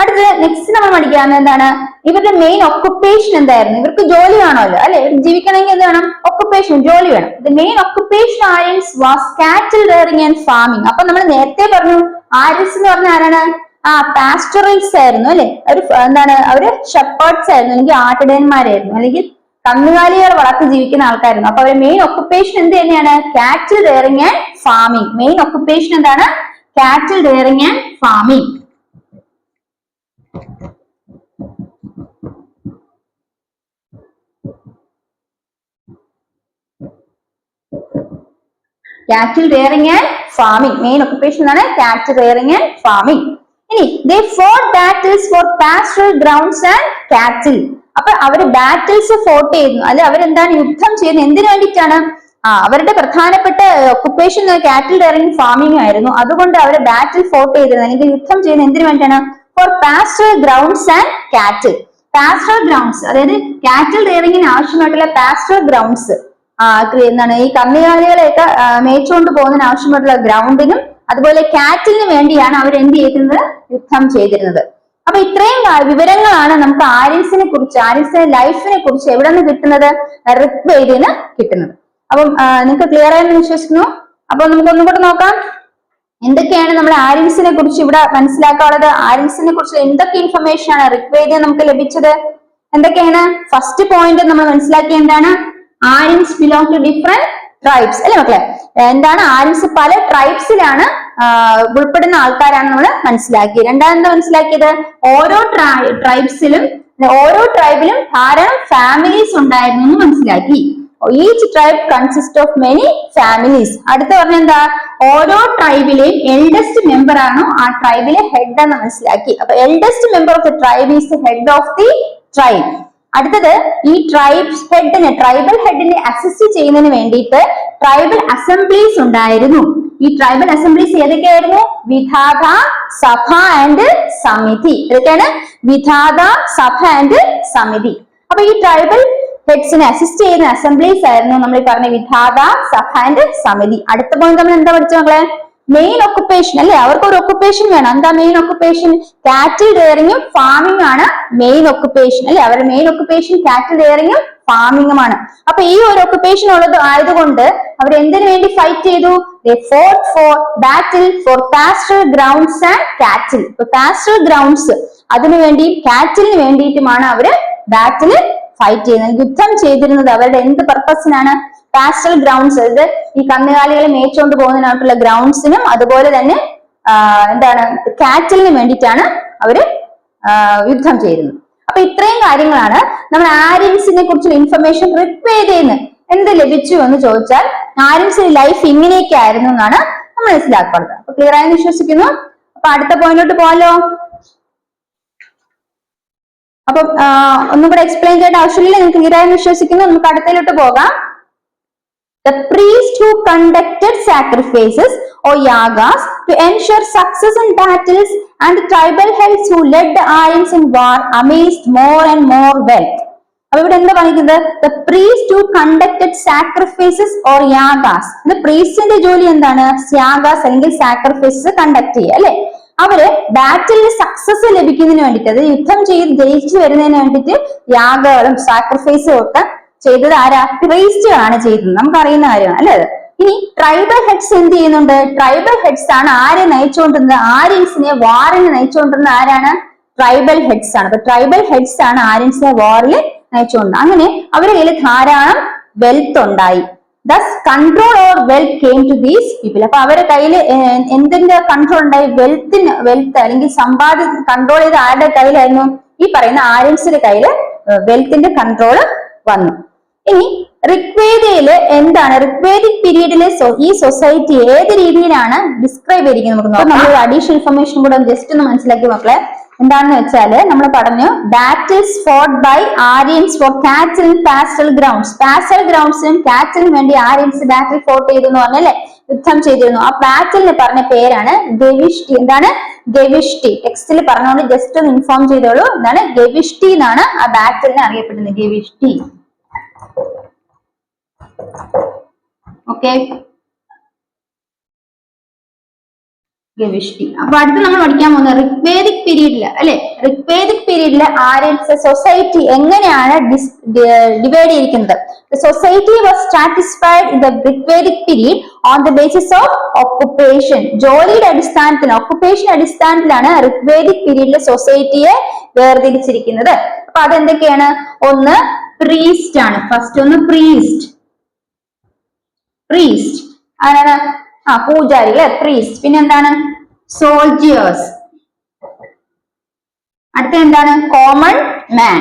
അടുത്ത് നെക്സ്റ്റ് നമ്മൾ പഠിക്കാവുന്ന എന്താണ്? ഇവരുടെ മെയിൻ ഒക്കുപ്പേഷൻ എന്തായിരുന്നു? ഇവർക്ക് ജോലി വേണമല്ലോ അല്ലെ? ജീവിക്കണമെങ്കിൽ എന്ത് വേണം? ഒക്കുപ്പേഷൻ, ജോലി വേണം. The main occupation Aryans was കാറ്റിൽ റെയറിംഗ് ആൻഡ് ഫാമിംഗ്. അപ്പൊ നമ്മൾ നേരത്തെ പറഞ്ഞു ആര്യൻസ് എന്ന് പറഞ്ഞ ആരാണ്? പാസ്റ്ററൽസ് ആയിരുന്നു അല്ലെ? അവര് ഷെപ്പേർഡ്സ് ആയിരുന്നു, അല്ലെങ്കിൽ ആട്ടിടയന്മാരായിരുന്നു, അല്ലെങ്കിൽ കന്നുകാലികൾ വളർത്തി ജീവിക്കുന്ന ആൾക്കാരായിരുന്നു. അപ്പൊ അവരുടെ മെയിൻ ഒക്കുപ്പേഷൻ എന്ത് തന്നെയാണ്? കാറ്റിൽ rearing and farming. Main occupation എന്താണ്? കാറ്റിൽ rearing and farming. Cattle rearing and farming. Main occupation ആണ് cattle rearing and farming. ഇനി they fought battles for pastoral grounds and cattle. അപ്പൊ അവര് ബാറ്റിൽസ് ഫോട്ട് ചെയ്യുന്നു, അല്ലെ? അവരെന്താണ് യുദ്ധം ചെയ്യുന്നത്? എന്തിനു വേണ്ടിയിട്ടാണ്? അവരുടെ പ്രധാനപ്പെട്ട ഒക്കുപ്പേഷൻ കാറ്റിൽ റെയറിംഗ് ഫാമിംഗ് ആയിരുന്നു. അതുകൊണ്ട് അവര് ബാറ്റിൽ ഫോട്ട് ചെയ്തിരുന്നത്, അല്ലെങ്കിൽ യുദ്ധം ചെയ്യുന്നത് എന്തിനു വേണ്ടിയാണ്? ഫോർ പാസ്റ്ററൽ ഗ്രൗണ്ട്സ് ആൻഡ് കാറ്റിൽ. പാസ്റ്ററൽ ഗ്രൗണ്ട്സ്, അതായത് കാറ്റിൽ റെയറിംഗിന് ആവശ്യമായിട്ടുള്ള പാസ്റ്ററൽ ഗ്രൗണ്ട്സ്, ഈ കന്നുകാലികളെയൊക്കെ മേച്ചുകൊണ്ട് പോകുന്നതിന് ആവശ്യമായിട്ടുള്ള ഗ്രൗണ്ടിനും അതുപോലെ കാറ്റിലിന് വേണ്ടിയാണ് അവർ എന്ത് ചെയ്തിരുന്നത്? യുദ്ധം ചെയ്തിരുന്നത്. അപ്പൊ ഇത്രയും വിവരങ്ങളാണ് നമുക്ക് ആര്യൻസിനെ കുറിച്ച്, ആര്യൻസിന്റെ ലൈഫിനെ കുറിച്ച് എവിടെ നിന്ന് കിട്ടുന്നത്? ഋഗ്വേദിന്ന് കിട്ടുന്നത്. അപ്പം നിങ്ങൾക്ക് ക്ലിയർ ആയെന്ന് വിശ്വസിക്കുന്നു. അപ്പൊ നമുക്ക് ഒന്നും കൂടെ നോക്കാം. എന്തൊക്കെയാണ് നമ്മൾ ആര്യൻസിനെ കുറിച്ച് ഇവിടെ മനസ്സിലാക്കാനുള്ളത്? ആര്യൻസിനെ കുറിച്ച് എന്തൊക്കെ ഇൻഫർമേഷൻ ആണ് ഋഗ്വേദിൽ നമുക്ക് ലഭിച്ചത്? എന്തൊക്കെയാണ്? ഫസ്റ്റ് പോയിന്റ് നമ്മൾ മനസ്സിലാക്കിയ Aryans belong to different tribes അല്ലെ മക്കളെ? എന്താണ്? ആര്യൻസ് പല ട്രൈബ്സിലാണ് ഉൾപ്പെടുന്ന ആൾക്കാരാണ് നമ്മൾ മനസ്സിലാക്കിയത്. രണ്ടാമത് മനസ്സിലാക്കിയത് ഓരോ ട്രൈബിലും ധാരാളം ഫാമിലീസ് ഉണ്ടായിരുന്നു എന്ന് മനസ്സിലാക്കി. Each tribe consist of many families. അടുത്ത പറഞ്ഞ എന്താ? ഓരോ ട്രൈബിലെയും എൽഡസ്റ്റ് മെമ്പർ ആണോ ആ ട്രൈബിലെ ഹെഡ് എന്ന് മനസ്സിലാക്കി. അപ്പൊ eldest member of the tribe is the head of the tribe. അടുത്തത് ഈ ട്രൈബൽ ഹെഡിനെ അസിസ്റ്റ് ചെയ്യുന്നതിന് വേണ്ടിയിട്ട് ട്രൈബൽ അസംബ്ലീസ് ഉണ്ടായിരുന്നു. ഈ ട്രൈബൽ അസംബ്ലീസ് ഏതൊക്കെയായിരുന്നു? വിധാത, സഭ ആൻഡ് സമിതി. ഇതൊക്കെയാണ് വിധാത, സഭ ആൻഡ് സമിതി. അപ്പൊ ഈ ട്രൈബൽ ഹെഡ്സിനെ അസിസ്റ്റ് ചെയ്യുന്ന അസംബ്ലീസ് ആയിരുന്നു നമ്മൾ ഈ പറഞ്ഞ വിധാത, സഭ ആൻഡ് സമിതി. അടുത്ത പോയിന്റ് നമ്മൾ എന്താ പഠിച്ച മക്കളെ? മെയിൻ ഒക്കുപ്പേഷൻ അല്ലെ? അവർക്ക് ഒരു ഒക്കുപ്പേഷൻ വേണം. എന്താ മെയിൻ ഒക്കുപ്പേഷൻ? കാറ്റിൽ റെയറിംഗും ഫാമിംഗും ആണ് മെയിൻ ഒക്കുപ്പേഷൻ അല്ലെ? അവരുടെ മെയിൻ ഒക്കുപ്പേഷൻ കാറ്റിൽ റെയറിംഗും ഫാമിംഗുമാണ്. അപ്പൊ ഈ ഒരു ഒക്കുപ്പേഷൻ ഉള്ളത് ആയതുകൊണ്ട് അവർ എന്തിനു വേണ്ടി ഫൈറ്റ് ചെയ്തു? They fought for battle for pastoral grounds and cattle. ഇപ്പൊ pastoral grounds അതിനുവേണ്ടി കാറ്റിലിന് വേണ്ടിയിട്ടുമാണ് അവര് ബാറ്റിൽ ഫൈറ്റ് ചെയ്യുന്നത്, യുദ്ധം ചെയ്തിരുന്നത്. അവരുടെ എന്ത് പർപ്പസിനാണ്? പാസ്റ്റൽ ഗ്രൗണ്ട്സ്, അതായത് ഈ കന്നുകാലികളെ മേച്ചുകൊണ്ട് പോകുന്നതിനായിട്ടുള്ള ഗ്രൗണ്ട്സിനും അതുപോലെ തന്നെ കാറ്റിലിന് വേണ്ടിയിട്ടാണ് അവര് യുദ്ധം ചെയ്യുന്നത്. അപ്പൊ ഇത്രയും കാര്യങ്ങളാണ് നമ്മൾ ആര്യൻസിനെ കുറിച്ചുള്ള ഇൻഫർമേഷൻ ഋഗ്വേദയിൽ നിന്ന് എന്ത് ലഭിച്ചു എന്ന് ചോദിച്ചാൽ ആര്യൻസിന്റെ ലൈഫ് ഇങ്ങനെയൊക്കെ ആയിരുന്നു എന്നാണ് നമ്മൾ മനസ്സിലാക്കുന്നത്. അപ്പൊ ക്ലിയർ ആയെന്ന് വിശ്വസിക്കുന്നു. അപ്പൊ അടുത്ത പോയിന്റിലോട്ട് പോകാലോ. അപ്പം ഒന്നും കൂടെ എക്സ്പ്ലെയിൻ ചെയ്യേണ്ട ആവശ്യമില്ല, നിങ്ങൾക്ക് ക്ലിയർ ആയെന്ന് വിശ്വസിക്കുന്നു. നമുക്ക് അടുത്തതിലോട്ട് പോകാം. The priest who conducted sacrifices or yagas to ensure success in battles and the tribal heads who led the Aryans in war amassed more and more wealth. അപ്പൊ ഇവിടെ എന്താ പറയുന്നത്? The priest who conducted sacrifices or yagas. പ്രീസ്റ്റിന്റെ ജോലി എന്താണ്? യാഗാസ് അല്ലെങ്കിൽ sacrifices conduct ചെയ്യുക അല്ലെ. അവര് ബാറ്റിലിൽ സക്സസ് ലഭിക്കുന്നതിന് വേണ്ടിയിട്ട്, അത് യുദ്ധം ചെയ്ത് ജയിച്ചു വരുന്നതിന് വേണ്ടിയിട്ട് യാഗങ്ങളും സാക്രിഫൈസും ഒക്കെ ചെയ്തത് ആരാ? പ്രീസ്റ്റുകളാണ് ചെയ്തത്. നമുക്കറിയുന്ന കാര്യമാണ് അല്ലെ. ഇനി ട്രൈബൽ ഹെഡ്സ് എന്ത് ചെയ്യുന്നുണ്ട്? ട്രൈബൽ ഹെഡ്സ് ആണ് ആരെ നയിച്ചുകൊണ്ടിരുന്നത്? ആര്യൻസിനെ വാറിന് നയിച്ചുകൊണ്ടിരുന്നത് ആരാണ്? ട്രൈബൽ ഹെഡ്സ് ആണ്. അപ്പൊ ട്രൈബൽ ഹെഡ്സ് ആണ് ആര്യൻസിനെ വാറിൽ നയിച്ചുകൊണ്ട്. അങ്ങനെ അവരുടെ കയ്യിൽ ധാരാളം വെൽത്ത് ഉണ്ടായി. Thus control or wealth came to these people. അപ്പൊ അവരുടെ കയ്യിൽ എന്തിന്റെ കൺട്രോൾ ഉണ്ടായി? വെൽത്ത് അല്ലെങ്കിൽ സമ്പാദ്യം കൺട്രോൾ ചെയ്ത് ആരുടെ കയ്യിലായിരുന്നു? ഈ പറയുന്ന ആര്യൻസിന്റെ കയ്യിൽ വെൽത്തിന്റെ കൺട്രോൾ വന്നു. ഇനി ഋഗ്വേദയില് എന്താണ്? ഋഗ്വേദിക് പീരീഡിലെ ഈ സൊസൈറ്റി ഏത് രീതിയിലാണ് ഡിസ്ക്രൈബ് ചെയ്തിരിക്കുന്നത് നമുക്ക് നോക്കാം. നമ്മൾ അഡീഷണൽ ഇൻഫർമേഷൻ കൂടെ ജസ്റ്റ് ഒന്ന് മനസ്സിലാക്കി മക്കളെ. എന്താണെന്ന് വെച്ചാല് നമ്മൾ പറഞ്ഞു, battles fought by Aryans for cattle pastoral grounds. Pastoral ഗ്രൗണ്ട്സിനും കാറ്റലിനും വേണ്ടി ആര്യൻസ് ബാറ്റിൽ ഫോർട്ട് ചെയ്തു എന്ന് പറഞ്ഞല്ലേ, യുദ്ധം ചെയ്തിരുന്നു. ആ ബാറ്റിലിന് പറഞ്ഞ പേരാണ് ഗവിഷ്ടി. എന്താണ്? ഗവിഷ്ടി. ടെക്സ്റ്റിൽ പറഞ്ഞുകൊണ്ട് ജസ്റ്റ് ഒന്ന് ഇൻഫോം ചെയ്തോളൂ. എന്താണ്? ഗവിഷ്ടി എന്നാണ് ആ ബാറ്റിലിനെ അറിയപ്പെടുന്നത്. ഗവിഷ്ടി. ഓക്കെ, ഗവിഷ്ടി. അപ്പൊ അടുത്ത് നമ്മൾ പഠിക്കാൻ പോകുന്നത് ഋഗ്വേദിക് പീരീഡില് അല്ലെ. ഋഗ്വേദിക് പീരീഡില് ആര്യൻസ് സൊസൈറ്റി എങ്ങനെയാണ് ഡിവൈഡ് ചെയ്തിരിക്കുന്നത്? Society was stratified in the Rigvedic period on the basis of occupation. ജോലിയുടെ അടിസ്ഥാനത്തിൽ, ഓക്കുപേഷൻ അടിസ്ഥാനത്തിലാണ് ഋഗ്വേദിക് പീരീഡിലെ സൊസൈറ്റിയെ വേർതിരിച്ചിരിക്കുന്നത്. അപ്പൊ അതെന്തൊക്കെയാണ്? ഒന്ന് പ്രീസ്റ്റ് ആണ്. ഫസ്റ്റ് ഒന്ന് പ്രീസ്റ്റ്. ആരാണ്? പൂജാരി അല്ലെ, പ്രീസ്റ്റ്. പിന്നെ എന്താണ്? സോൾജിയേഴ്സ്. അടുത്ത എന്താണ്? Common man.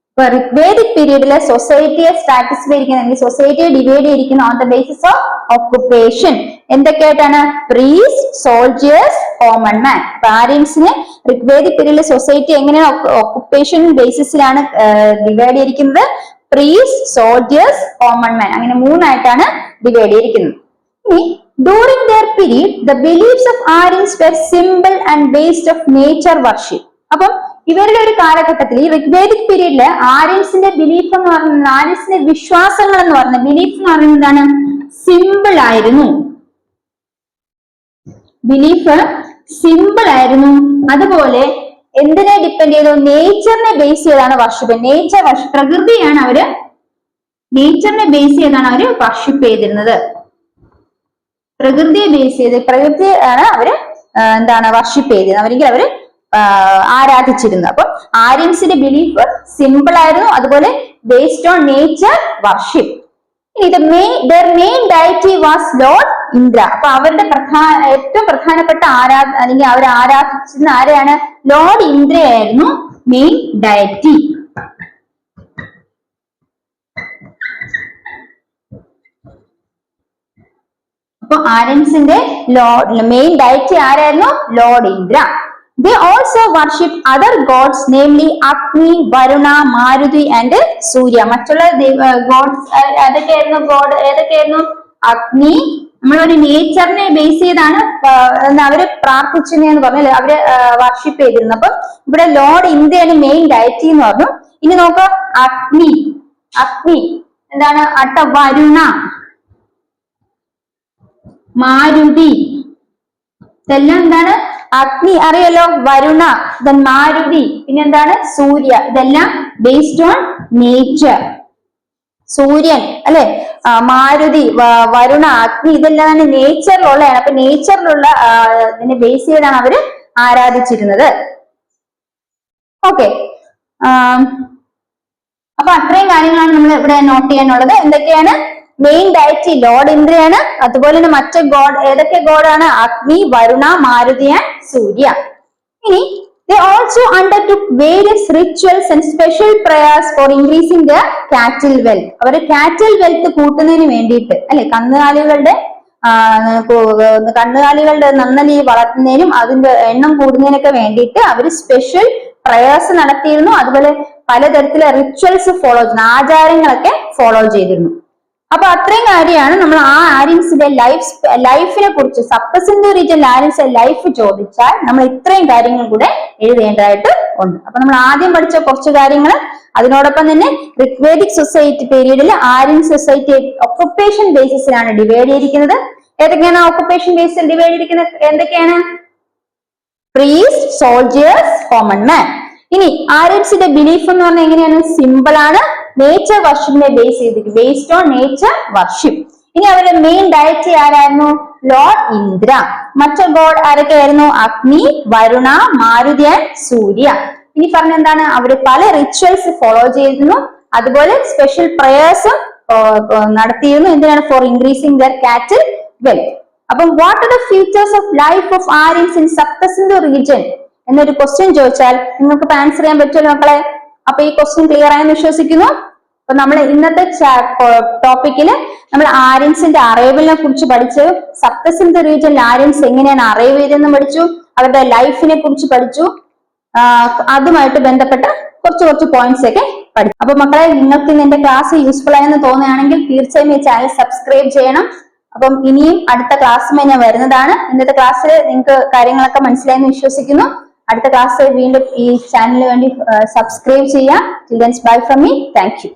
ഇപ്പൊ ഋഗ്വേദിക് പീരീഡിലെ സൊസൈറ്റിയെ സ്ട്രാറ്റിസ്ഫൈ ചെയ്തിരിക്കുന്ന, സൊസൈറ്റിയെ ഡിവൈഡ് ചെയ്തിരിക്കുന്ന on the basis of occupation. എന്തൊക്കെയായിട്ടാണ്? Priest, soldiers, common man. അപ്പൊ ആര്യൻസിന് ഋഗ്വേദിക് പീരീഡിലെ സൊസൈറ്റി എങ്ങനെയാണ്? ഓക്കുപേഷൻ ബേസിസിലാണ് ഡിവൈഡ് ചെയ്തിരിക്കുന്നത്. Priest, soldiers, common man. അങ്ങനെ മൂന്നായിട്ടാണ് ഡിവൈഡ് ചെയ്തിരിക്കുന്നത്. ഇനി during their period the beliefs of Aryans were simple and based of nature worship. അപ്പം ഇവരുടെ ഒരു കാലഘട്ടത്തിൽ, ഈ ഋഗ്വേദിക് പീരീഡില് ആര്യൻസിന്റെ ബിലീഫ് എന്ന് പറയുന്നത്, ആര്യൻസിന്റെ വിശ്വാസങ്ങൾ എന്ന് പറയുന്നത്, ബിലീഫ് എന്ന് പറയുന്നത് എന്താണ്? സിമ്പിൾ ആയിരുന്നു. ബിലീഫ് സിമ്പിൾ ആയിരുന്നു. അതുപോലെ എന്തിനെ ഡിപ്പെൻഡ് ചെയ്തു? നേച്ചറിനെ ബേസ് ചെയ്താണ് വർഷിപ്പ്. നേച്ചർ വർഷിപ്പ്, പ്രകൃതിയാണ് അവര്, നേച്ചറിനെ ബേസ് ചെയ്താണ് അവര് വർഷിപ്പ് ചെയ്തിരുന്നത്. പ്രകൃതിയെ ബേസ് ചെയ്ത്, പ്രകൃതിയാണ് അവര് എന്താണ് വർഷിപ്പ് ചെയ്തിരുന്നത്, അവരെങ്കിൽ അവര് ആരാധിച്ചിരുന്നത്. അപ്പൊ ആര്യൻസിന്റെ ബിലീഫ് സിമ്പിൾ ആയിരുന്നു, അതുപോലെ based on nature worship. their main deity was Lord Indra. അപ്പൊ അവരുടെ ഏറ്റവും പ്രധാനപ്പെട്ട അല്ലെങ്കിൽ അവർ ആരാധിച്ചിരുന്ന ആരെയാണ്? ലോർഡ് ഇന്ദ്രയായിരുന്നു മെയിൻ ഡയറ്റി. അപ്പൊ ആര്യൻസിന്റെ മെയിൻ ഡയറ്റി ആരായിരുന്നു? Lord Indra. They also worshipped other gods, namely Agni, Varuna, Maruti and Surya. മറ്റുള്ള ഗോഡ്സ് ഏതൊക്കെയായിരുന്നു? അഗ്നി. നമ്മളൊരു നേച്ചറിനെ ബേസ് ചെയ്താണ് അവര് പ്രാർത്ഥിച്ചതെന്ന് പറഞ്ഞാൽ അവര് വർഷിപ്പ് ചെയ്തിരുന്നു. അപ്പൊ ഇവിടെ ലോർഡ് ഇന്ദ്രയാണ് മെയിൻ ഡയറ്റി എന്ന് പറഞ്ഞു. ഇനി നോക്കാം, അഗ്നി എന്താണ്? വരുണ, മാരുതി, ഇതെല്ലാം എന്താണ്? അഗ്നി അറിയല്ലോ, വരുണ, മാരുതി, പിന്നെ എന്താണ്? സൂര്യ. ഇതെല്ലാം ബേസ്ഡ് ഓൺ നേച്ചർ. സൂര്യൻ അല്ലെ, മാരുതി, വരുണ, അഗ്നി, ഇതെല്ലാം നേച്ചറിലുള്ളതാണ്. അപ്പൊ നേച്ചറിലുള്ള ഇതിനെ ബേസ് ചെയ്താണ് അവര് ആരാധിച്ചിരുന്നത്. ഓക്കെ, അപ്പൊ അത്രയും കാര്യങ്ങളാണ് നമ്മൾ ഇവിടെ നോട്ട് ചെയ്യാനുള്ളത്. എന്തൊക്കെയാണ്? മെയിൻ ഡയറ്റി ലോർഡ് ഇന്ദ്രയാണ്. അതുപോലെ തന്നെ മറ്റു ഗോഡ് ഏതൊക്കെ ഗോഡാണ്? അഗ്നി, വരുണ, മാരുതി ആൻഡ് സൂര്യ. ഇനി they also undertook various rituals and special prayers for increasing their cattle wealth. അവര് cattle wealth കൂട്ടുന്നതിന് വേണ്ടിയിട്ട് അല്ലെ, കന്നുകാലികളുടെ നന്നലി വളർത്തുന്നതിനും അതിന്റെ എണ്ണം കൂടുന്നതിനൊക്കെ വേണ്ടിയിട്ട് അവര് സ്പെഷ്യൽ പ്രയേഴ്സ് നടത്തിയിരുന്നു. അതുപോലെ പലതരത്തിലെ റിച്വൽസ് ഫോളോ ചെയ്യുന്നു, ആചാരങ്ങളൊക്കെ ഫോളോ ചെയ്തിരുന്നു. അപ്പൊ അത്രയും കാര്യമാണ് നമ്മൾ ആ ആര്യൻസിന്റെ ലൈഫിനെ കുറിച്ച്, സപ്തസിന്ധു റീജിയനിൽ ആര്യൻസിന്റെ ലൈഫ് ചോദിച്ചാൽ നമ്മൾ ഇത്രയും കാര്യങ്ങൾ കൂടെ എഴുതേണ്ടതായിട്ട് ഉണ്ട്. അപ്പൊ നമ്മൾ ആദ്യം പഠിച്ച കുറച്ച് കാര്യങ്ങൾ, അതിനോടൊപ്പം തന്നെ ഋഗ്വേദിക് സൊസൈറ്റി പീരീഡിൽ ആര്യൻ സൊസൈറ്റി ഒക്കുപ്പേഷൻ ബേസിസിലാണ് ഡിവൈഡ് ചെയ്തിരിക്കുന്നത്. ഏതൊക്കെയാണ് ഓക്കുപ്പേഷൻ ബേസിൽ ഡിവൈഡ് ചെയ്തിരിക്കുന്നത്? എന്തൊക്കെയാണ്? പ്രീസ്റ്റ്, സോൾജിയേഴ്സ്, കോമൺ മാൻ. ഇനി ആര്യൻസിന്റെ ബിലീഫ് എന്ന് പറഞ്ഞാൽ എങ്ങനെയാണ്? സിമ്പിൾ ആണ്. നേച്ചർ വർഷിപ്പിനെ ബേസ് ചെയ്തിരിക്കും, ബേസ്ഡ് ഓൺ നേച്ചർ വർഷിപ്പ്. ഇനി അവരുടെ മെയിൻ ഡയറ്റി ആരായിരുന്നു? ലോർഡ് ഇന്ദ്ര. മറ്റു ഗോഡ് ആരൊക്കെയായിരുന്നു? അഗ്നി, വരുണ, മാരുതി ആൻഡ് സൂര്യ. ഇനി പറഞ്ഞ എന്താണ്? അവര് പല റിച്വൽസ് ഫോളോ ചെയ്തിരുന്നു, അതുപോലെ സ്പെഷ്യൽ പ്രേയേഴ്സും നടത്തിയിരുന്നു. എന്തിനാണ്? For increasing their cattle wealth. അപ്പം what are the features of life of Aryans in Saptasindhu region എന്നൊരു ക്വസ്റ്റ്യൻ ചോദിച്ചാൽ നിങ്ങൾക്ക് ആൻസർ ചെയ്യാൻ പറ്റുമല്ലോ മക്കളെ. അപ്പൊ ഈ ക്വസ്റ്റ്യൻ ക്ലിയർ ആയെന്ന് വിശ്വസിക്കുന്നു. അപ്പൊ നമ്മൾ ഇന്നത്തെ ടോപ്പിക്കില് നമ്മൾ ആര്യൻസിന്റെ അറൈവലിനെ കുറിച്ച് പഠിച്ചു, സപ്തസിന്ധു റീജിയനിൽ ആര്യൻസ് എങ്ങനെയാണ് അറൈവ് ചെയ്തെന്ന് പഠിച്ചു, അവരുടെ ലൈഫിനെ കുറിച്ച് പഠിച്ചു, അതുമായിട്ട് ബന്ധപ്പെട്ട കുറച്ച് പോയിന്റ്സ് ഒക്കെ പഠിച്ചു. അപ്പൊ മക്കളെ, നിങ്ങൾക്ക് ഇന്ന് എന്റെ ക്ലാസ് യൂസ്ഫുൾ ആയെന്ന് തോന്നുകയാണെങ്കിൽ തീർച്ചയായും ഈ ചാനൽ സബ്സ്ക്രൈബ് ചെയ്യണം. അപ്പം ഇനിയും അടുത്ത ക്ലാസ്സുമായി ഞാൻ വരുന്നതാണ്. ഇന്നത്തെ ക്ലാസ്സിൽ നിങ്ങൾക്ക് കാര്യങ്ങളൊക്കെ മനസ്സിലായെന്ന് വിശ്വസിക്കുന്നു. അടുത്ത ക്ലാസ് വീണ്ടും ഈ ചാനലിന് വേണ്ടി സബ്സ്ക്രൈബ് ചെയ്യാം. Till then, bye from me. Thank you.